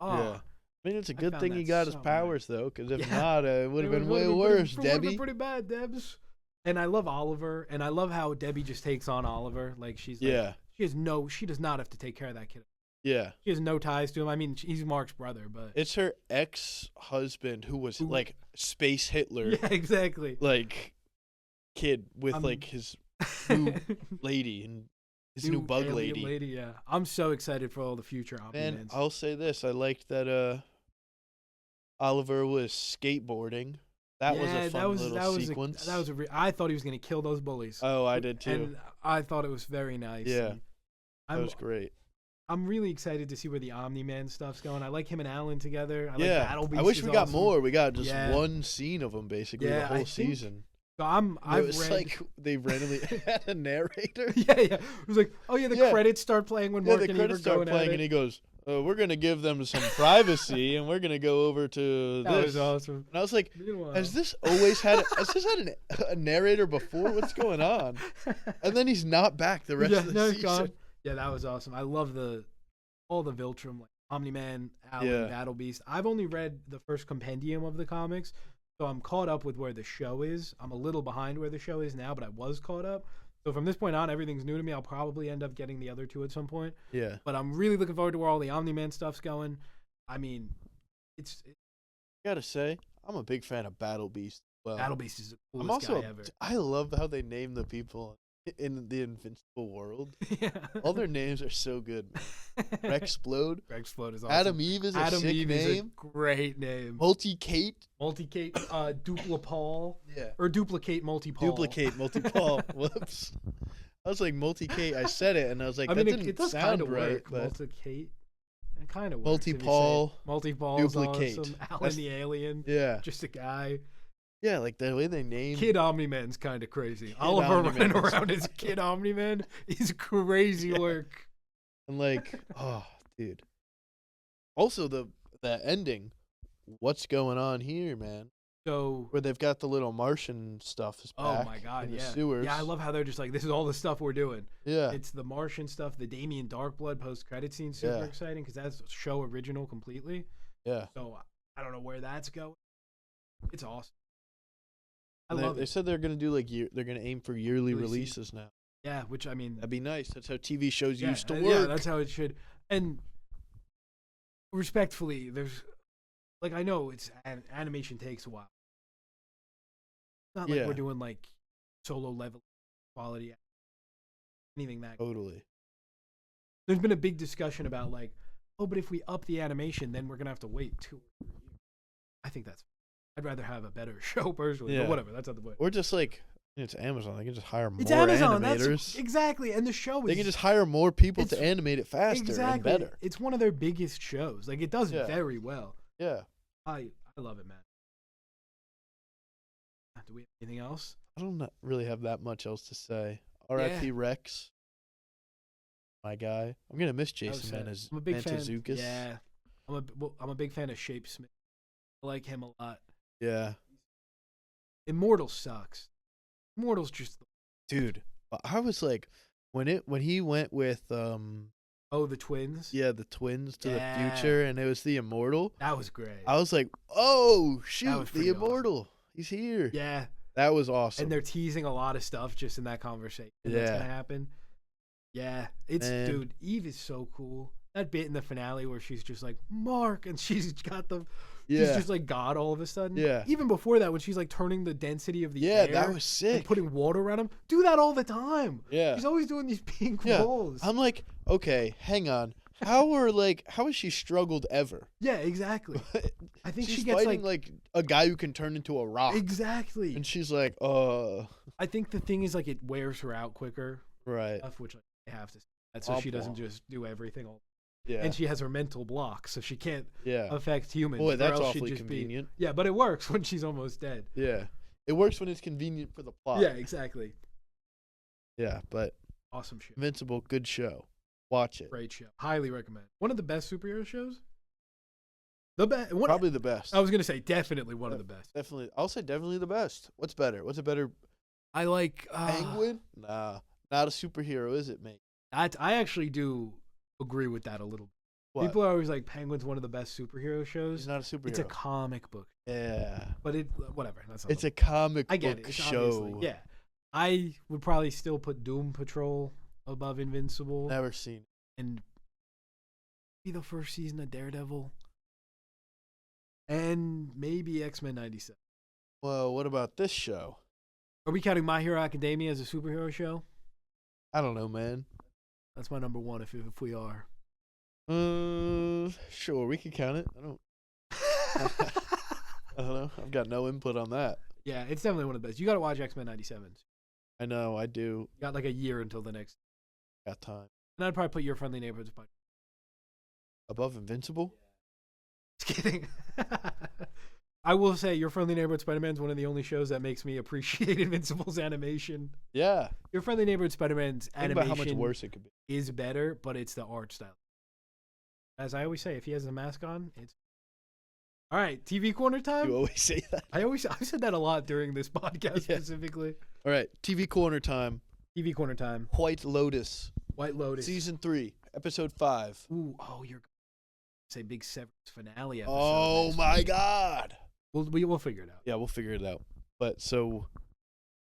Yeah. I mean, it's a good thing he got his powers, though, because if not, it would have been way worse, Debbie. It would have been pretty bad, Debs. And I love Oliver, and I love how Debbie just takes on Oliver. Like, she's like, she does not have to take care of that kid. Yeah. She has no ties to him. I mean, he's Mark's brother, but. It's her ex-husband who was, like, Space Hitler. Yeah, exactly. Like, kid with, like, his new lady and his new bug lady. Yeah. I'm so excited for all the future Omni-Mans. And I'll say this. I liked that Oliver was skateboarding. That was a fun little sequence. I thought he was going to kill those bullies. Oh, I did too. And I thought it was very nice. Yeah. That was great. I'm really excited to see where the Omni-Man stuff's going. I like him and Alan together. I like Battle Beast. I wish we got more. We got just one scene of them basically the whole season. So like they randomly had a narrator. Yeah. It was like, oh yeah, the credits start playing when Mark and Eve are going at it. The credits start playing, and he goes, we're gonna give them some privacy, and we're gonna go over to this. That was awesome. And I was like, has this had a narrator before? What's going on? And then he's not back the rest of the season. Gone. Yeah, that was awesome. I love all the Viltrum, like Omni-Man, Alan, Battle Beast. I've only read the first compendium of the comics, so I'm caught up with where the show is. I'm a little behind where the show is now, but I was caught up. So from this point on, everything's new to me. I'll probably end up getting the other two at some point. Yeah. But I'm really looking forward to where all the Omni-Man stuff's going. I mean, Gotta say, I'm a big fan of Battle Beast. Well, Battle Beast is the I'm coolest also guy ever. I love how they name the people in the Invincible world. Yeah. All their names are so good. Man. Rexplode. Rexplode is awesome. Adam Eve is a Adam sick Eve name. is a great name. Multi-Kate. Multi-Kate, Dupla-Paul. Yeah. Or Duplicate Multi-Paul. Duplicate multi-Paul. Whoops. I was like multi-Kate. I said it and I was like, that didn't it does sound kind of right. work. But Multi-Kate. It kind of works. Multi-Paul. Multi-Paul. Duplicate. Awesome. Alan That's- the Alien. yeah. Just a guy. Yeah, like the way they name Kid Omni-Man's kind of crazy. Oliver Omni-Man running is- around as Kid Omni-Man is crazy Yeah. work. and like, oh, dude. Also the ending. What's going on here, man? So, Where they've got the little Martian stuff is back oh my god, in the yeah. sewers. Yeah, I love how they're just like, this is all the stuff we're doing. Yeah. It's the Martian stuff, the Damien Darkblood post-credit scene, super Yeah. exciting because that's show original completely. Yeah. So I don't know where that's going. It's awesome. I And love they it. said they're gonna do like they're gonna aim for yearly Release releases now. Yeah, which I mean, That'd be nice. That's how TV shows yeah, used to yeah, work. that's how it should. And respectfully, there's like I know animation takes a while. It's not like Yeah. we're doing like solo level quality, anything that. Totally. There's been a big discussion about like, oh, but if we up the animation, then we're gonna have to wait 2 years. I think that's. I'd rather have a better show personally, Yeah. but whatever. That's not the point. Or just like it's Amazon. They can just hire more It's Amazon. animators. That's exactly, and the show is. They can just hire more people to it's- animate it faster exactly and better. It's one of their biggest shows. Like it does Yeah. very well. Yeah. I love it, man. Do we have anything else? I don't really have that much else to say. R.I.P. Rex. My guy. I'm gonna miss That was Jason sad. I'm a big fan. Mantzoukas. Yeah, I'm a big fan of Shape Smith. I like him a lot. Yeah. Immortal sucks. Immortal's just Dude. I was like when he went with the twins. the twins to Yeah. the future and it was the Immortal. That was great. I was like, oh shoot, was the pretty awesome. Immortal. He's here. Yeah, That was awesome. and they're teasing a lot of stuff just in that conversation that's Yeah. gonna happen. Yeah, it's Man. dude. Eve is so cool. That bit in the finale where she's just like Mark, and she's got the. She's yeah. just like God all of a sudden. Yeah. Even before that, when she's like turning the density of the Yeah, air that was and sick. putting water around him. Do that all the time. Yeah. She's always doing these pink Yeah. balls. I'm like, okay, hang on. How has she struggled ever? Yeah, exactly. I think she's she gets fighting like a guy who can turn into a rock. exactly. And she's like, I think the thing is like it wears her out quicker, right. which I have to say that so she doesn't Womp. just do everything all. Yeah. And she has her mental block, so she can't yeah. affect humans. Boy, or that's else she'd awfully just convenient. Yeah, but it works when she's almost dead. Yeah. It works when it's convenient for the plot. Yeah, exactly. Yeah, but Awesome show. Invincible, good show. Watch it. Great show. Highly recommend. One of the best superhero shows. The best. Probably the best. I was gonna say definitely one of the best. Definitely. I'll say definitely the best. What's better? What's a better I like Penguin? Nah. Not a superhero, is it, mate? I actually do agree with that a little. What? People are always like Penguin's one of the best superhero shows. He's not a superhero. It's a comic book, yeah. but whatever. That's not It's a comic I get book it. It's show. obviously- Yeah, I would probably still put Doom Patrol above Invincible, Never seen it. and be the first season of Daredevil, and maybe X-Men '97. Well, what about this show? Are we counting My Hero Academia as a superhero show? I don't know, man. That's my number one. If we are. Sure, we can count it. I don't know. I've got no input on that. Yeah, it's definitely one of the best. You got to watch X-Men '97. I know, I do. You got like a year until the next. Got time. And I'd probably put Your Friendly Neighborhood Spider. Above Invincible? Just kidding. I will say Your Friendly Neighborhood Spider-Man is one of the only shows that makes me appreciate Invincible's animation. Yeah. Your Friendly Neighborhood Spider-Man's Think about animation how much worse it could be. is better, but it's the art style. As I always say, if he has a mask on, it's all right. TV corner time. You always say that. I said that a lot during this podcast Yeah. specifically. All right, TV corner time. TV corner time. White Lotus, White Lotus. season 3, episode 5. Ooh, you're say big Severance finale episode. Oh next my week. God. We'll figure it out. Yeah, we'll figure it out. But so,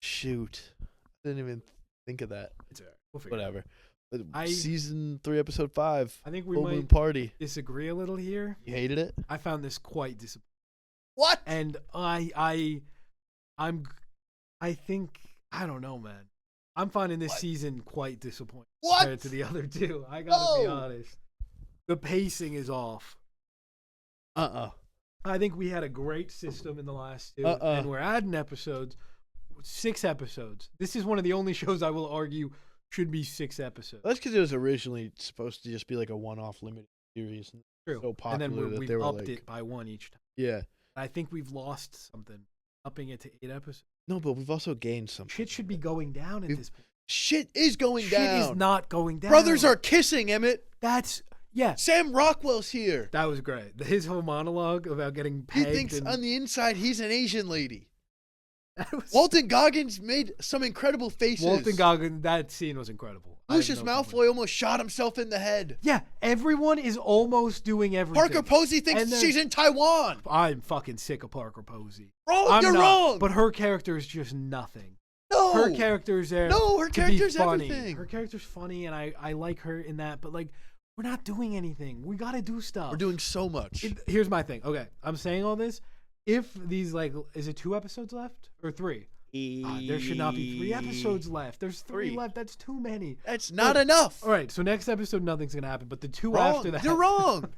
shoot, I didn't even think of that. It's all right. We'll figure it out. Whatever. Season 3, episode 5. I think we Full might Moon Party. disagree a little here. You hated it? I found this quite disappointing. What? And I think, I don't know, man. I'm finding this season quite disappointing compared to the other two. I gotta be honest. The pacing is off. I think we had a great system in the last two, and we're adding episodes. 6 episodes. This is one of the only shows I will argue should be 6 episodes. That's because it was originally supposed to just be like a one-off limited series. True. So popular and then we've they were upped like, it by 1 each time. Yeah. I think we've lost something, upping it to 8 episodes. No, but we've also gained something. Shit should be going down at this point. Shit is going down. Shit is not going down. Brothers are kissing, Emmett. Yeah. Sam Rockwell's here. That was great. His whole monologue about getting pegged. He thinks on the inside he's an Asian lady. Walton Goggins made some incredible faces. Walton Goggins, that scene was incredible. Lucius Malfoy almost shot himself in the head. Yeah, everyone is almost doing everything. Parker Posey thinks she's in Taiwan. I'm fucking sick of Parker Posey. You're wrong. But her character is just nothing. No. Her character's there. No, her character's funny. everything. Her character's funny, and I like her in that. But like, we're not doing anything. We got to do stuff. We're doing so much. Here's my thing. Okay, I'm saying all this. If these is it 2 episodes left or 3? There should not be 3 episodes left. There's 3 left. That's too many. That's not enough. All right, so next episode, nothing's gonna happen. But the 2 after that, you're wrong.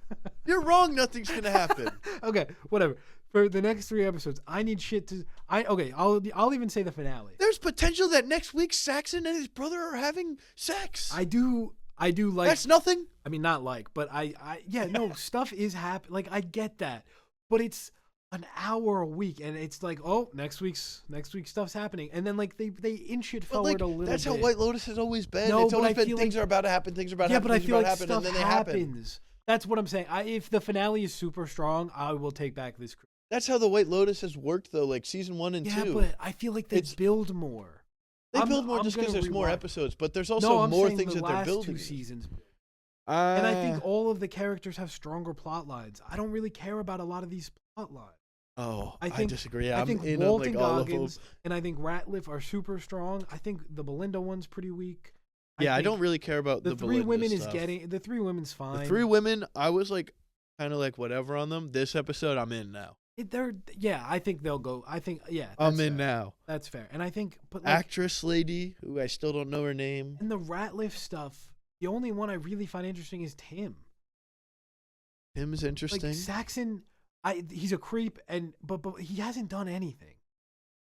You're wrong. Nothing's gonna happen. Okay, whatever. For the next 3 episodes, I need shit to. I'll even say the finale. There's potential that next week Saxon and his brother are having sex. I do like. That's nothing. I mean, not like, but stuff is happening. Like, I get that, but it's an hour a week, and it's like, oh, next week stuff's happening, and then like they inch it forward a little bit. That's how White Lotus has always been. No, it's always been things are about to happen, things are about to happen, but I things feel are like about to happen, stuff and then they happen. happens. That's what I'm saying. If the finale is super strong, I will take back this. That's how the White Lotus has worked, though. Like season 1 and 2. Yeah, but I feel like they build more. They build more just because there's more episodes, but there's also more things that they're building. 2 seasons. And I think all of the characters have stronger plot lines. I don't really care about a lot of these plot lines. Oh, I disagree. I think in Walton on all of them. Goggins and I think Ratliff are super strong. I think the Belinda one's pretty weak. Yeah, I don't really care about the 3 women stuff. The 3 women's fine. The 3 women, I was like kind of like whatever on them. This episode, I'm in now. I think they'll go. I think I'm in now. That's fair. And I think, but actress lady who I still don't know her name. And the Ratliff stuff, the only one I really find interesting is Tim. Tim's interesting. Like Saxon, he's a creep, but he hasn't done anything.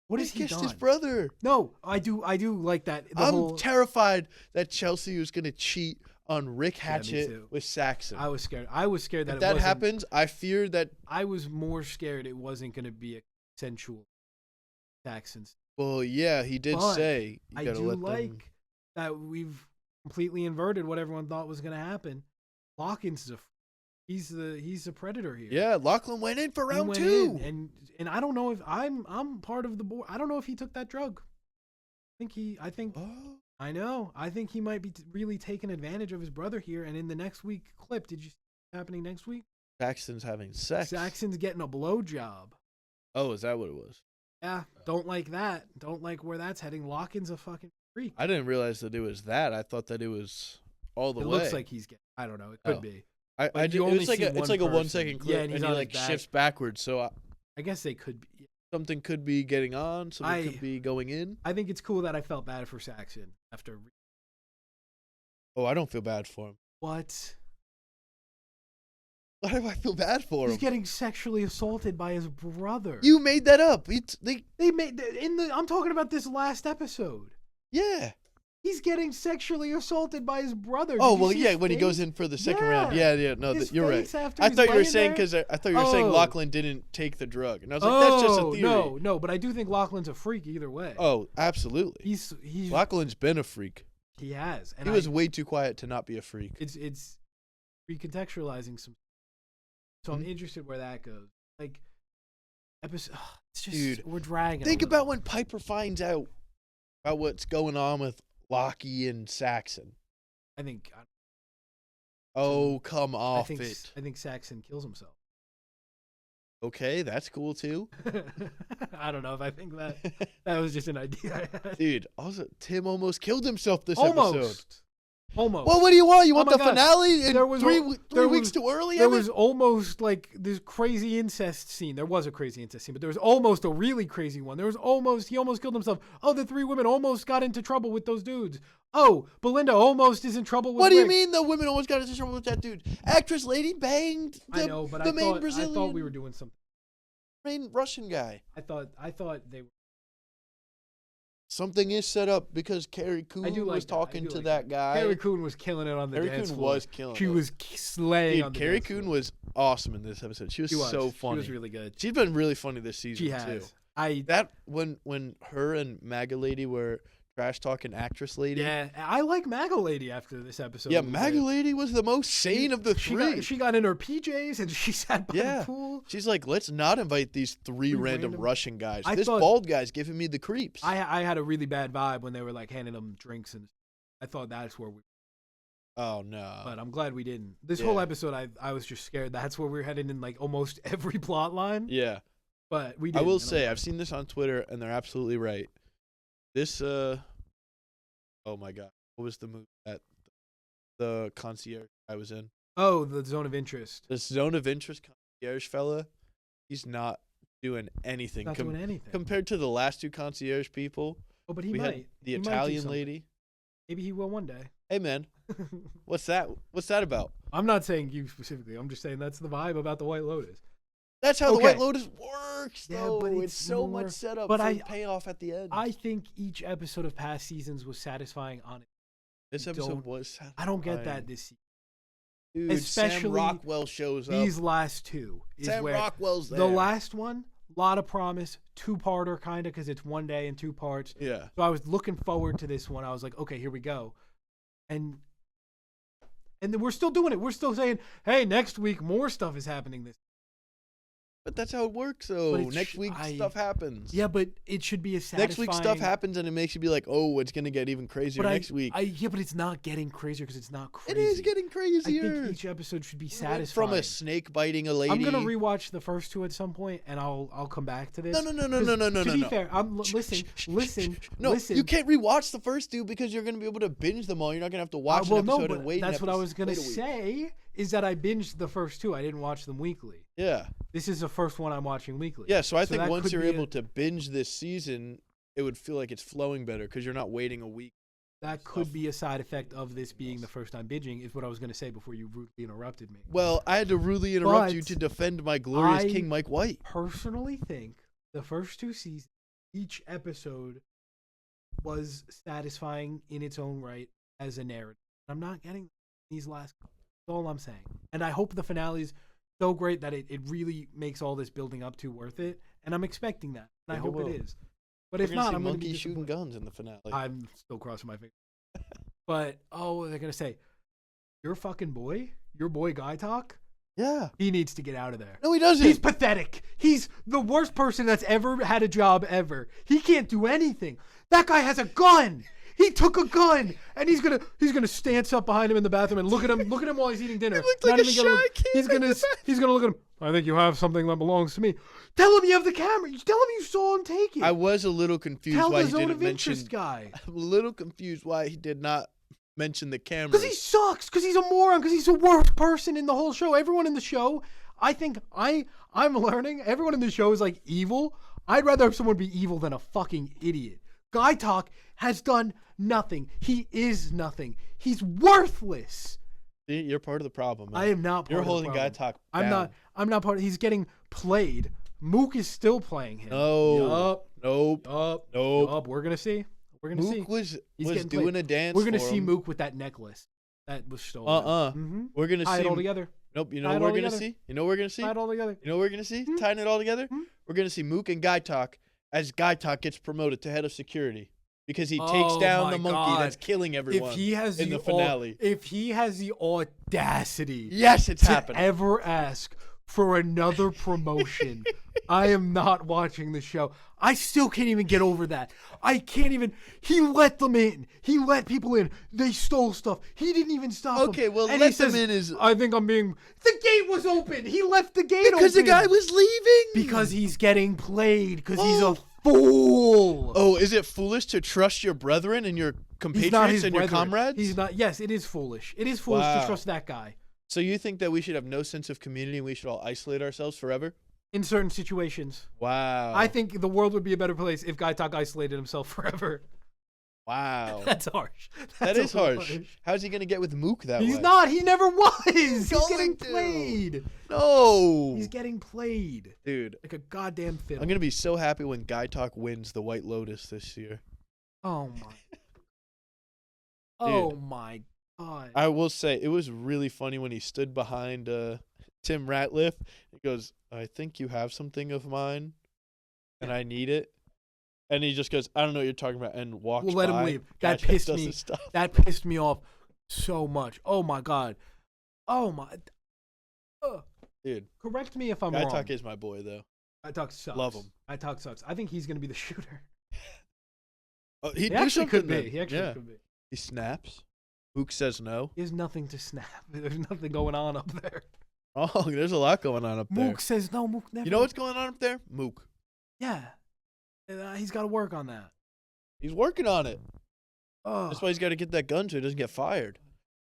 What has he done? His brother. No, I do like that. I'm terrified that Chelsea was gonna cheat on Rick Hatchett with Saxon. I was scared. I was scared that if that happens. I feared that. I was more scared it wasn't gonna be a sensual Saxon. Well, yeah, he did say. I do like that we've completely inverted what everyone thought was gonna happen. Lachlan's he's the predator here. Yeah, Lachlan went in for round 2, and I don't know if I'm part of the board. I don't know if he took that drug. I think. Oh. I know. I think he might be really taking advantage of his brother here. And in the next week clip, did you see what's happening next week? Saxon's having sex. Saxon's getting a blowjob. Oh, is that what it was? Yeah, don't like that. Don't like where that's heading. Lockin's a fucking freak. I didn't realize that it was that. I thought that it was all the way. It looks like he's getting. I don't know. It could be. It's like a 1-second clip, and he like shifts backwards. So I guess they could be. Something could be getting on. Something could be going in. I think it's cool that I felt bad for Saxon after. Oh, I don't feel bad for him. What? Why do I feel bad for him? He's getting sexually assaulted by his brother. You made that up. They made I'm talking about this last episode. Yeah. He's getting sexually assaulted by his brother. Oh, well, yeah, when he goes in for the second round. Yeah, no, you're right. I thought you were saying saying Lachlan didn't take the drug. And I was like, that's just a theory. No, but I do think Lachlan's a freak either way. Oh, absolutely. He's Lachlan's been a freak. He has. And he was way too quiet to not be a freak. It's recontextualizing some. So I'm interested where that goes. Like, it's just, dude, we're dragging. Think about when Piper finds out about what's going on with Lockie and Saxon. I think. Oh, come off it. I think Saxon kills himself. Okay, that's cool too. I don't know if I think that was just an idea I had. Dude, also Tim almost killed himself this episode. Almost. Well, what do you want? You Oh want my the God. finale in There was three there weeks was- too early? There Evan? was almost like this crazy incest scene. There was a crazy incest scene, but there was almost a really crazy one. There was he almost killed himself. Oh, the 3 women almost got into trouble with those dudes. Oh, Belinda almost is in trouble with What do you Rick. mean the women almost got into trouble with that dude? Actress lady banged I know, but the main I Brazilian, thought we were doing something. main Russian guy. I thought they were. Something is set up because Carrie Coon I do like was that. I talking do to like that guy. Carrie Coon was killing it on the Carrie dance Coon floor. was killing She it. was slaying Dude, on the Carrie dance floor. Coon was awesome in this episode. She was so funny. She was really good. She's been really funny this season She too. has. That when her and MAGA lady were trash talking actress lady. Yeah, I like MAGA Lady after this episode. Yeah, a little MAGA bit. lady was the most sane of the three. She got in her PJs and she sat by the pool. She's like, let's not invite these three random random- Russian guys. I This thought- bald guy's giving me the creeps. I had a really bad vibe when they were like handing them drinks, and I thought that's where we. Oh no. But I'm glad we didn't. This whole episode, I was just scared. That's where we're headed in like almost every plot line. Yeah. But we I didn't. will and I'm say, glad. I've seen this on Twitter, and they're absolutely right. This, oh my God. What was the movie that the concierge I was in? Oh, the zone of interest. The zone of interest concierge fella, he's not doing anything. Not doing anything. Compared to the last two concierge people, Oh, but he we might. had the He might do Italian something. lady. Maybe he will one day. Hey, man, what's that? What's that about? I'm not saying you specifically. I'm just saying that's the vibe about the White Lotus. That's how the Okay. White Lotus works, Yeah, though. but it's it's so more- much setup but for I- the payoff at the end. I think each episode of past seasons was satisfying on it. This I episode don't- was. I don't get satisfying. that this season. Dude, especially Sam Rockwell shows up. These last two is Sam where Rockwell's there. the last one, lot of promise, 2-parter kind of because it's one day in 2 parts. Yeah. So I was looking forward to this one. I was like, okay, here we go, and then we're still doing it. We're still saying, hey, next week more stuff is happening this. But that's how it works, though. But it's- Next week, stuff happens. Yeah, but it should be a satisfying. Next week, stuff happens, and it makes you be like, oh, it's going to get even crazier next week. Yeah, but it's not getting crazier because it's not crazy. It is getting I crazier. think each episode should be We went satisfying. from a snake biting a lady. I'm gonna rewatch the first 2 at some point, and I'll come back to this. No. To be no. fair, listen. No, listen. you can't rewatch the first 2 because you're going to be able to binge them all. You're not going to have to watch well, an no, episode but and wait. that's what I was gonna wait a week. say. Is that I binged the first 2. I didn't watch them weekly. Yeah. This is the first one I'm watching weekly. Yeah, so I think that once could you're be able to binge this season, it would feel like it's flowing better because you're not waiting a week. That could be a side effect of this being the first time binging. Is what I was gonna say before you rudely interrupted me. Well, I had to rudely interrupt you But to defend my glorious I- King Mike White. Personally, think the first 2 seasons, each episode was satisfying in its own right as a narrative. I'm not getting these last. That's all I'm saying. And I hope the finale's so great that it really makes all this building up to worth it. And I'm expecting that. And I Think it hope it will. is. But We're if gonna not, see I'm going to monkey be shooting disappointed. guns in the finale. I'm still crossing my fingers. But they're going to say, your fucking boy, your boy Guy Talk, yeah. he needs to get out of there. No, he doesn't. He's pathetic. He's the worst person that's ever had a job ever. He can't do anything. That guy has a gun. He took a gun, and he's gonna stance up behind him in the bathroom and look at him while he's eating dinner. He looked like Not a even gonna shy look- kid He's in gonna the he's gonna look at him. I think you have something that belongs to me. Tell him you have the camera. Tell him you saw him take it. I was a little confused Tell why the he zone didn't of mention. interest guy. I'm a little confused why he did not mention the camera. Because he sucks. Because he's a moron. Because he's the worst person in the whole show. Everyone in the show, I think I'm learning. Everyone in the show is like evil. I'd rather have someone be evil than a fucking idiot. Guy Talk has done nothing. He is nothing. He's worthless. See, you're part of the problem. Man. I am not part You're of the holding Guy problem. Talk. I'm down. not part of. He's getting played. Mook is still playing him. No. Nope. Yup. Nope. We're gonna see. We're gonna see. Mook was He's getting doing played. a dance. We're gonna for see him. Mook with that necklace that was stolen. Mm-hmm. We're gonna Tie see it all him- together. Nope. You Tie know it what all we're gonna together. see? You know what we're gonna see? Tie it all together. You know what we're gonna see? Hmm? Tying it all together? Hmm? We're gonna see Mook and Guy Talk as Guy Talk gets promoted to head of security because he takes Oh down my the monkey God. that's killing everyone If he has in the the finale. if he has the audacity Yes, it's to happening. ever ask for another promotion. I am not watching the show. I still can't even get over that. I can't even. He let them in. He let people in. They stole stuff. He didn't even stop them. Okay, well, and let he says, them in is I think I'm being. The gate was open. He left the gate because open. the guy was leaving. Because he's getting played. Because he's a fool. Oh, is it foolish to trust your brethren and your compatriots and your comrades? He's not. Yes, it is foolish. It is foolish to trust that guy. So you think that we should have no sense of community and we should all isolate ourselves forever? In certain situations. Wow. I think the world would be a better place if Guy Talk isolated himself forever. Wow. That's harsh. That is harsh. How's he going to get with Mook that way? He's not. He never was. He's getting to. played. No. He's getting played. Dude. Like a goddamn fiddle. I'm going to be so happy when Guy Talk wins the White Lotus this year. Oh, my. Oh, my God. I will say, it was really funny when he stood behind Tim Ratliff. He goes, I think you have something of mine, and I need it. And he just goes, I don't know what you're talking about, and walks by. We'll let him leave. That Guy pissed does me. his stuff. That pissed me off so much. Oh, my God. Oh, my. Dude. Correct me if I'm Guy wrong. Talk is my boy, though. Guy Talk sucks. Love him. Guy Talk sucks. I think he's going to be the shooter. Oh, He actually could be. He actually could be. He snaps. Mook says no. He has nothing to snap. There's nothing going on up there. Oh, there's a lot going on up there. Mook says no. Mook never. You know what's going on up there? Mook. Yeah. He's got to work on that. He's working on it. Oh. That's why he's got to get that gun so he doesn't get fired.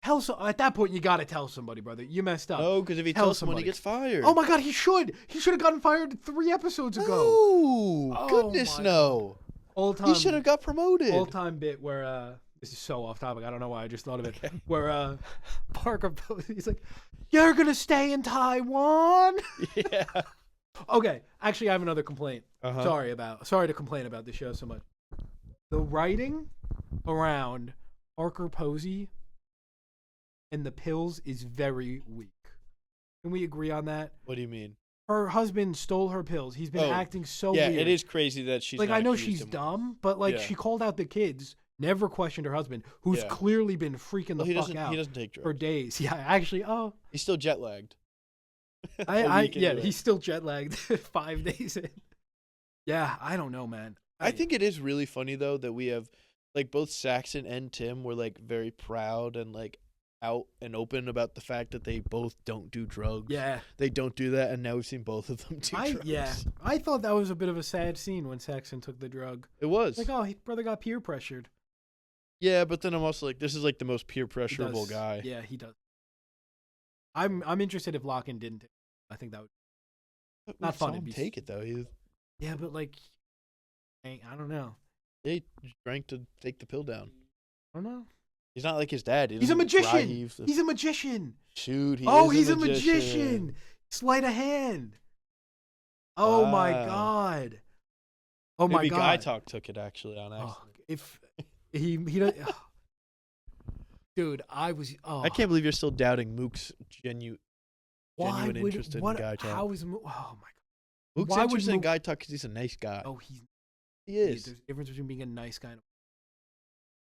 At that point, you got to tell somebody, brother. You messed up. No, because if he tells someone, he gets fired. Oh, my God, he should. He should have gotten fired 3 episodes ago. Oh, Oh, goodness, my no. All time. He should have got promoted. All-time bit where, this is so off topic. I don't know why I just thought of it. Okay. Where Parker, he's like, you're going to stay in Taiwan? Yeah. Okay, actually, I have another complaint. Uh-huh. Sorry to complain about this show so much. The writing around Parker Posey and the pills is very weak. Can we agree on that? What do you mean? Her husband stole her pills. He's been acting so weird. Yeah, it is crazy that she's like, not I know accused she's him. dumb, but like she called out the kids, never questioned her husband, who's clearly been freaking the fuck out. He doesn't take drugs for days. Yeah, actually, he's still jet lagged. He's still jet lagged 5 days in. Yeah, I don't know, man. I think it is really funny though that we have like both Saxon and Tim were like very proud and like out and open about the fact that they both don't do drugs. Yeah. They don't do that, and now we've seen both of them do drugs. Yeah. I thought that was a bit of a sad scene when Saxon took the drug. It was. Like, oh, his brother got peer pressured. Yeah, but then I'm also like, this is like the most peer pressurable guy. Yeah, he does. I'm interested if Locken didn't. I think that would not fun. Him take it though. Yeah, but like, I don't know. He drank to take the pill down. I don't know. He's not like his dad. He's a magician. He's a magician. Shoot, he's a magician. Sleight of hand. Oh my God. Oh my God. Maybe Guy Talk took it actually on accident. If he does. Dude, I can't believe you're still doubting Mook's genuine interest in Guy Talk. How is Mook? Oh my God. Mook's interested in Guy Talk because he's a nice guy. Oh, he is. There's a difference between being a nice guy and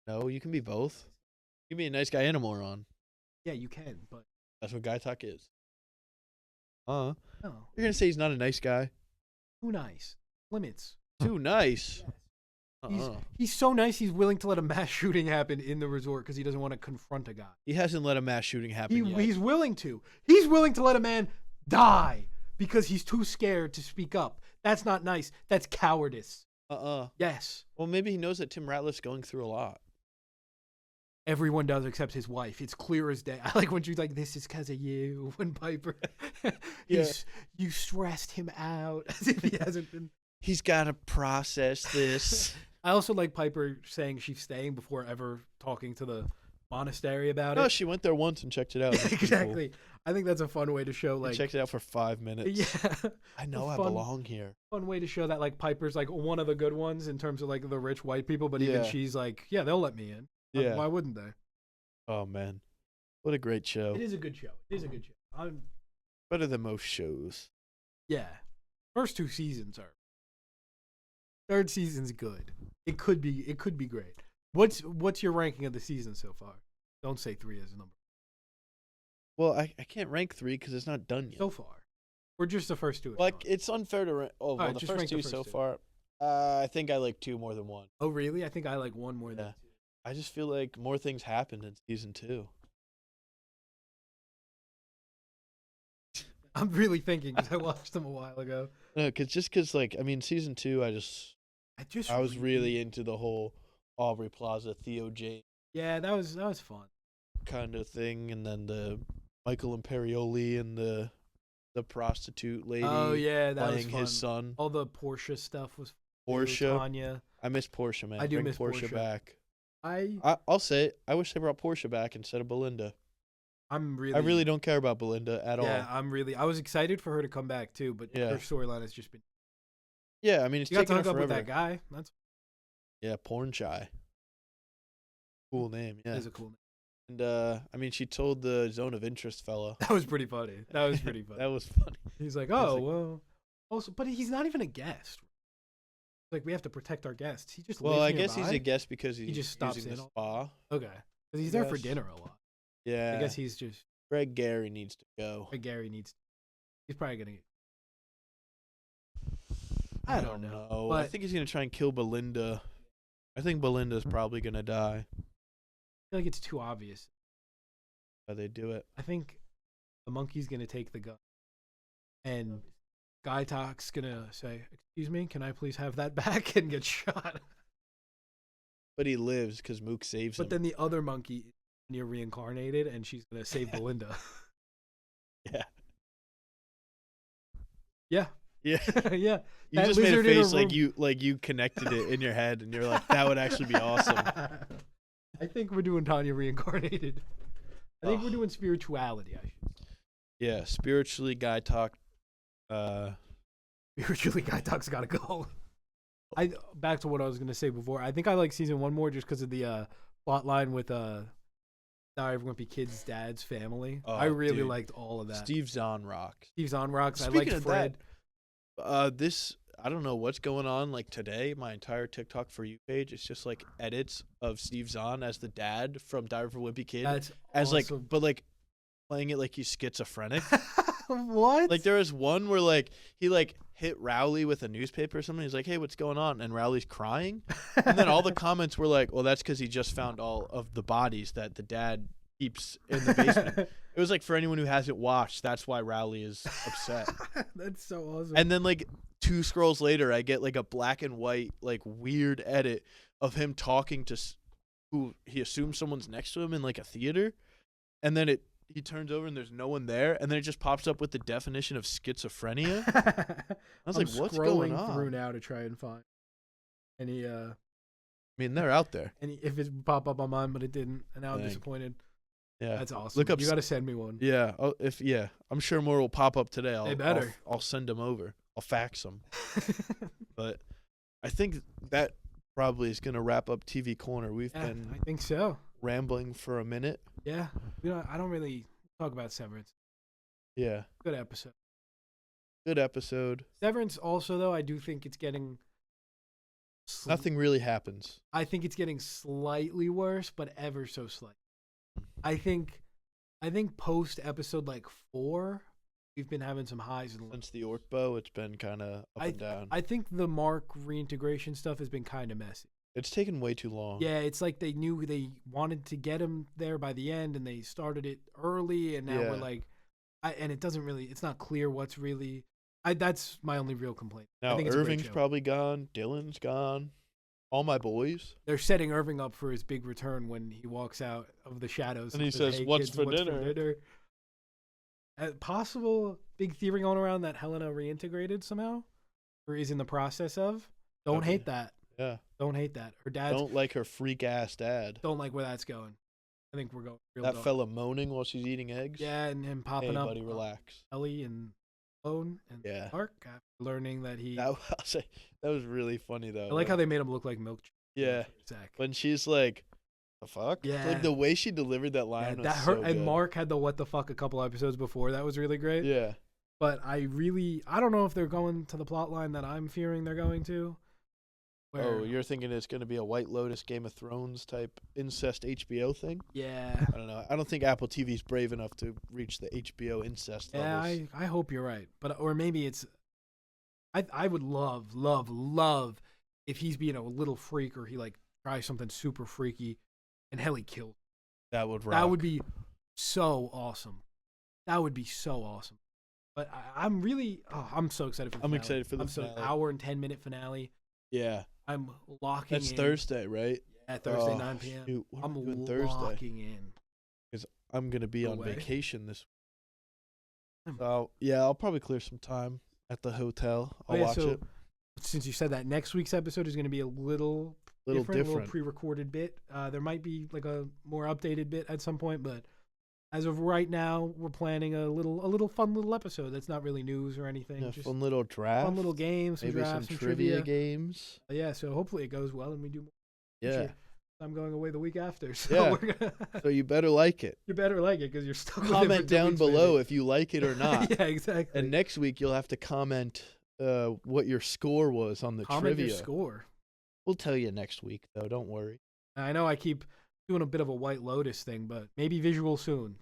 No, you can be both. You can be a nice guy and a moron. Yeah, you can, but that's what Guy Talk is. No. You're gonna say he's not a nice guy? Too nice. Limits. Too nice. He's so nice. He's willing to let a mass shooting happen in the resort because he doesn't want to confront a guy. He hasn't let a mass shooting happen yet. He's willing to. He's willing to let a man die because he's too scared to speak up. That's not nice. That's cowardice. Yes. Well, maybe he knows that Tim Ratliff's going through a lot. Everyone does except his wife. It's clear as day. I like when she's like, "This is because of you." When Piper, you stressed him out as if he hasn't been. He's got to process this. I also like Piper saying she's staying before ever talking to the monastery about it. No, she went there once and checked it out. Exactly. Cool. I think that's a fun way to show like. Checked it out for 5 minutes. Yeah. I know I belong here. Fun way to show that like Piper's like one of the good ones in terms of like the rich white people, but even she's like, yeah, they'll let me in. Yeah. Why wouldn't they? Oh man, what a great show! It is a good show. I'm better than most shows. Yeah, first 2 seasons are. Third season's good. It could be great. What's your ranking of the season so far? Don't say 3 as a number. Well, I can't rank 3 because it's not done yet. So far. Or just the first two? Like, it's unfair to rank. Oh, well, Alright, the just first rank the two first so two. far. I think I like 2 more than 1. Oh, really? I think I like 1 more than Yeah. 2. I just feel like more things happened in season 2. I'm really thinking because I watched them a while ago. No, because like, I mean, season 2, I was really into the whole Aubrey Plaza, Theo James Yeah, that was fun. kind of thing, and then the Michael Imperioli and the prostitute lady Oh yeah, that was playing fun. his son. All the Portia stuff was Portia. Tanya. I miss Portia, man. I do Bring miss Portia Portia. back. I I'll say it. I wish they brought Portia back instead of Belinda. I'm really I really don't care about Belinda at all. Yeah, I was excited for her to come back too, but Yeah. her storyline has just been. Yeah, I mean, it's You got to taken her hook up with forever. that guy. That's Yeah, Porn Shy. Cool name, yeah. is a cool name. And I mean, she told the Zone of Interest fella. That was pretty funny. That was pretty funny. That was funny. He's like, was oh like- well. Also, but he's not even a guest. Like we have to protect our guests. He just Well, lives I guess he's nearby. a guest because he's just stops using in the all- spa. Okay, because he's there for Yes. dinner a lot. Yeah. I guess he's just. Greg Gary needs to go. Gary needs. He's probably gonna. I don't know. I But think he's gonna try and kill Belinda. I think Belinda's probably gonna die. I feel like it's too obvious. How they do it. I think the monkey's gonna take the gun, and Guy Talk's gonna say, "Excuse me, can I please have that back?" and get shot. But he lives because Mook saves him. But then the other monkey near reincarnated, and she's gonna save Belinda. Yeah. Yeah, Yeah. yeah. You That just made a lizard in a face like room. you connected it in your head, and you're like, that would actually be awesome. I think we're doing Tanya reincarnated. I think we're Ugh. doing spirituality. I should. Yeah, spiritually, Guy Talk. Spiritually, Guy Talk's gotta go. Back to what I was gonna say before. I think I like season 1 more just because of the plot line with Diary of a Wimpy Kid's dad's family. Oh, I really dude. liked all of that. Steve Zahn rocks. Steve's on rocks. I Speaking liked of Fred. This I don't know what's going on. Like today, my entire TikTok for you page is just like edits of Steve Zahn as the dad from Diary of a Wimpy Kid, That's as awesome. but like playing it like he's schizophrenic. What? Like there was one where like he like hit Rowley with a newspaper or something. He's like, "Hey, what's going on?" And Rowley's crying. And then all the comments were like, "Well, that's because he just found all of the bodies that the dad keeps in the basement." It was like for anyone who hasn't watched, that's why Rowley is upset. That's so awesome. And then like 2 scrolls later, I get like a black and white like weird edit of him talking to who he assumes someone's next to him in like a theater, and then he turns over and there's no one there, and then it just pops up with the definition of schizophrenia. I was I'm like, what's scrolling going on? through now to try and find any I mean, they're out there. if it pop up on mine, but it didn't, and now I'm Dang. disappointed. Yeah. That's awesome. Look up You got to send me one. Yeah. I'm sure more will pop up today. They better. I'll send them over. I'll fax them. But I think that probably is going to wrap up TV Corner. We've Yeah, been I think so. rambling for a minute. Yeah, I don't really talk about Severance. Yeah. Good episode. Good episode. Severance also though, I do think it's getting. Nothing really happens. I think it's getting slightly worse, but ever so slight. I think post episode like 4, we've been having some highs and lows. Since the Orkbo, it's been kind of up and down. I think the Mark reintegration stuff has been kind of messy. It's taken way too long. Yeah, it's like they knew they wanted to get him there by the end, and they started it early, and now we're Yeah. like, and it doesn't really. It's not clear what's really. That's my only real complaint. I Now think it's a great Irving's show. probably gone. Dylan's gone. All my boys. They're setting Irving up for his big return when he walks out of the shadows And he says, says, "Hey, "What's kids, for dinner?" Possible big theory going around that Helena reintegrated somehow, or is in the process of. Don't Okay. hate that. Yeah. Don't hate that. Her dad's Don't like her freak ass dad. don't like where that's going. I think we're going real That dark. fella moaning while she's eating eggs. Yeah, and him popping Hey, up. buddy, relax. Ellie and Lone and Yeah. Mark after learning that he. I'll say that was really funny though. I like how they made him look like Milk. Yeah. Zach. When she's like, "The fuck?" Yeah. Like the way she delivered that Yeah, line was that so hurt. And good. Mark had the what the fuck a couple episodes before. That was really great. Yeah. But I don't know if they're going to the plot line that I'm fearing they're going to. Oh, you're thinking it's going to be a White Lotus Game of Thrones type incest HBO thing? Yeah. I don't know. I don't think Apple TV's brave enough to reach the HBO incest levels. I hope you're right. But or maybe it's I would love if he's being a little freak or he like tries something super freaky and Helly kills. That would rock. That would be so awesome. That would be so awesome. But I'm so excited for the finale. I'm excited for the finale. So hour and 10-minute finale. Yeah. I'm locking in. That's Thursday, right? Yeah, Thursday, 9 p.m. Shoot, what I'm are we doing Thursday? locking in. Because I'm going to be on way. vacation this week. So, yeah, I'll probably clear some time at the hotel. I'll watch it. Since you said that, next week's episode is going to be a little different. A little pre-recorded bit. There might be like a more updated bit at some point, but as of right now, we're planning a little fun little episode that's not really news or anything. Yeah, just fun little draft. Fun little games, some maybe drafts, some trivia games. Yeah, so hopefully it goes well and we do more. Yeah. I'm going away the week after, so yeah. we're gonna So you better like it. You better like it because you're stuck. Comment down below if you like it or not. Yeah, exactly. And next week you'll have to comment what your score was on the trivia. Your score. We'll tell you next week though. Don't worry. I know I keep doing a bit of a White Lotus thing, but maybe visual soon.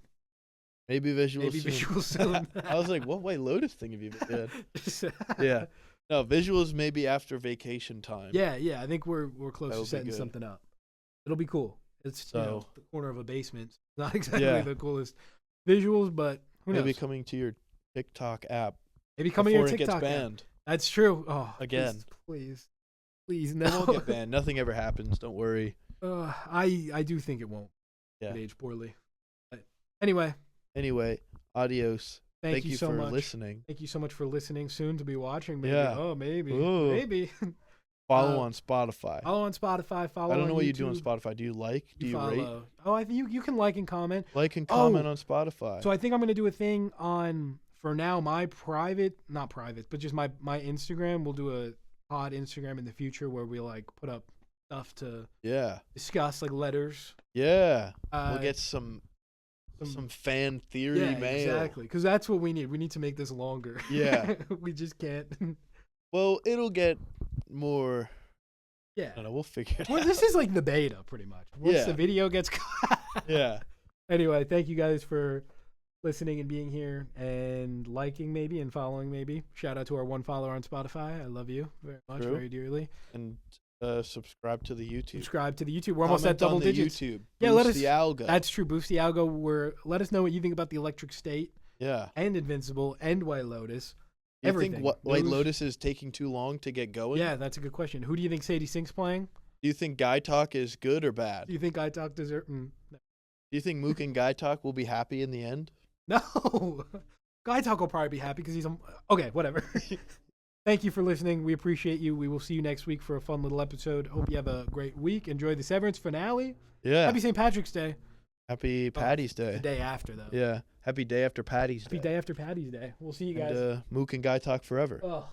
Maybe visual soon. I was like, what White Lotus thing have you been doing? Yeah. No, visuals maybe after vacation time. Yeah. I think we're close to setting something up. It'll be cool. It's the corner of a basement. Not exactly the coolest visuals, but who knows? Maybe coming to your TikTok app. Maybe coming to your TikTok it gets banned. App. That's true. Oh, again. Please no. It won't get banned. Nothing ever happens. Don't worry. I do think it won't. Yeah. It age poorly. But anyway, adios. Thank you so for much. Listening. Thank you so much for listening. Soon to be watching. Maybe. Yeah. Oh, maybe. Ooh. Maybe. Follow on Spotify. Follow on Spotify. Follow. I don't know what YouTube. you do on Spotify. Do you like? Do you rate? Oh, I think you can like and comment. Like and comment on Spotify. So I think I'm gonna do a thing on for now my not private, but just my Instagram. We'll do a pod Instagram in the future where we like put up stuff to discuss like letters. Yeah. We'll get some fan theory mail. Exactly, because that's what we need. We need to make this longer. Yeah. We just can't. Well, it'll get more. Yeah. I don't know. We'll figure it out. Well, this is like the beta, pretty much. Once the video gets. Yeah. Anyway, thank you guys for listening and being here and liking maybe and following maybe. Shout out to our one follower on Spotify. I love you very much, very dearly. And subscribe to the YouTube. Subscribe to the YouTube. We're almost at double digits. YouTube. Yeah, Boost the algo. That's true. Boost the algo. Let us know what you think about the Electric State. Yeah. And Invincible and White Lotus. You think White Lotus is taking too long to get going? Yeah, that's a good question. Who do you think Sadie Sink's playing? Do you think Guy Talk is good or bad? Do you think Guy Talk deserves? No. Do you think Mook and Guy Talk will be happy in the end? No. Guy Talk will probably be happy because he's okay. Whatever. Thank you for listening. We appreciate you. We will see you next week for a fun little episode. Hope you have a great week. Enjoy the Severance finale. Yeah. Happy St. Patrick's Day. Happy Patty's Day. The day after, though. Yeah. Happy day after Patty's Day. Happy day after Patty's Day. We'll see you guys. And Mook and Guy Talk forever. Oh.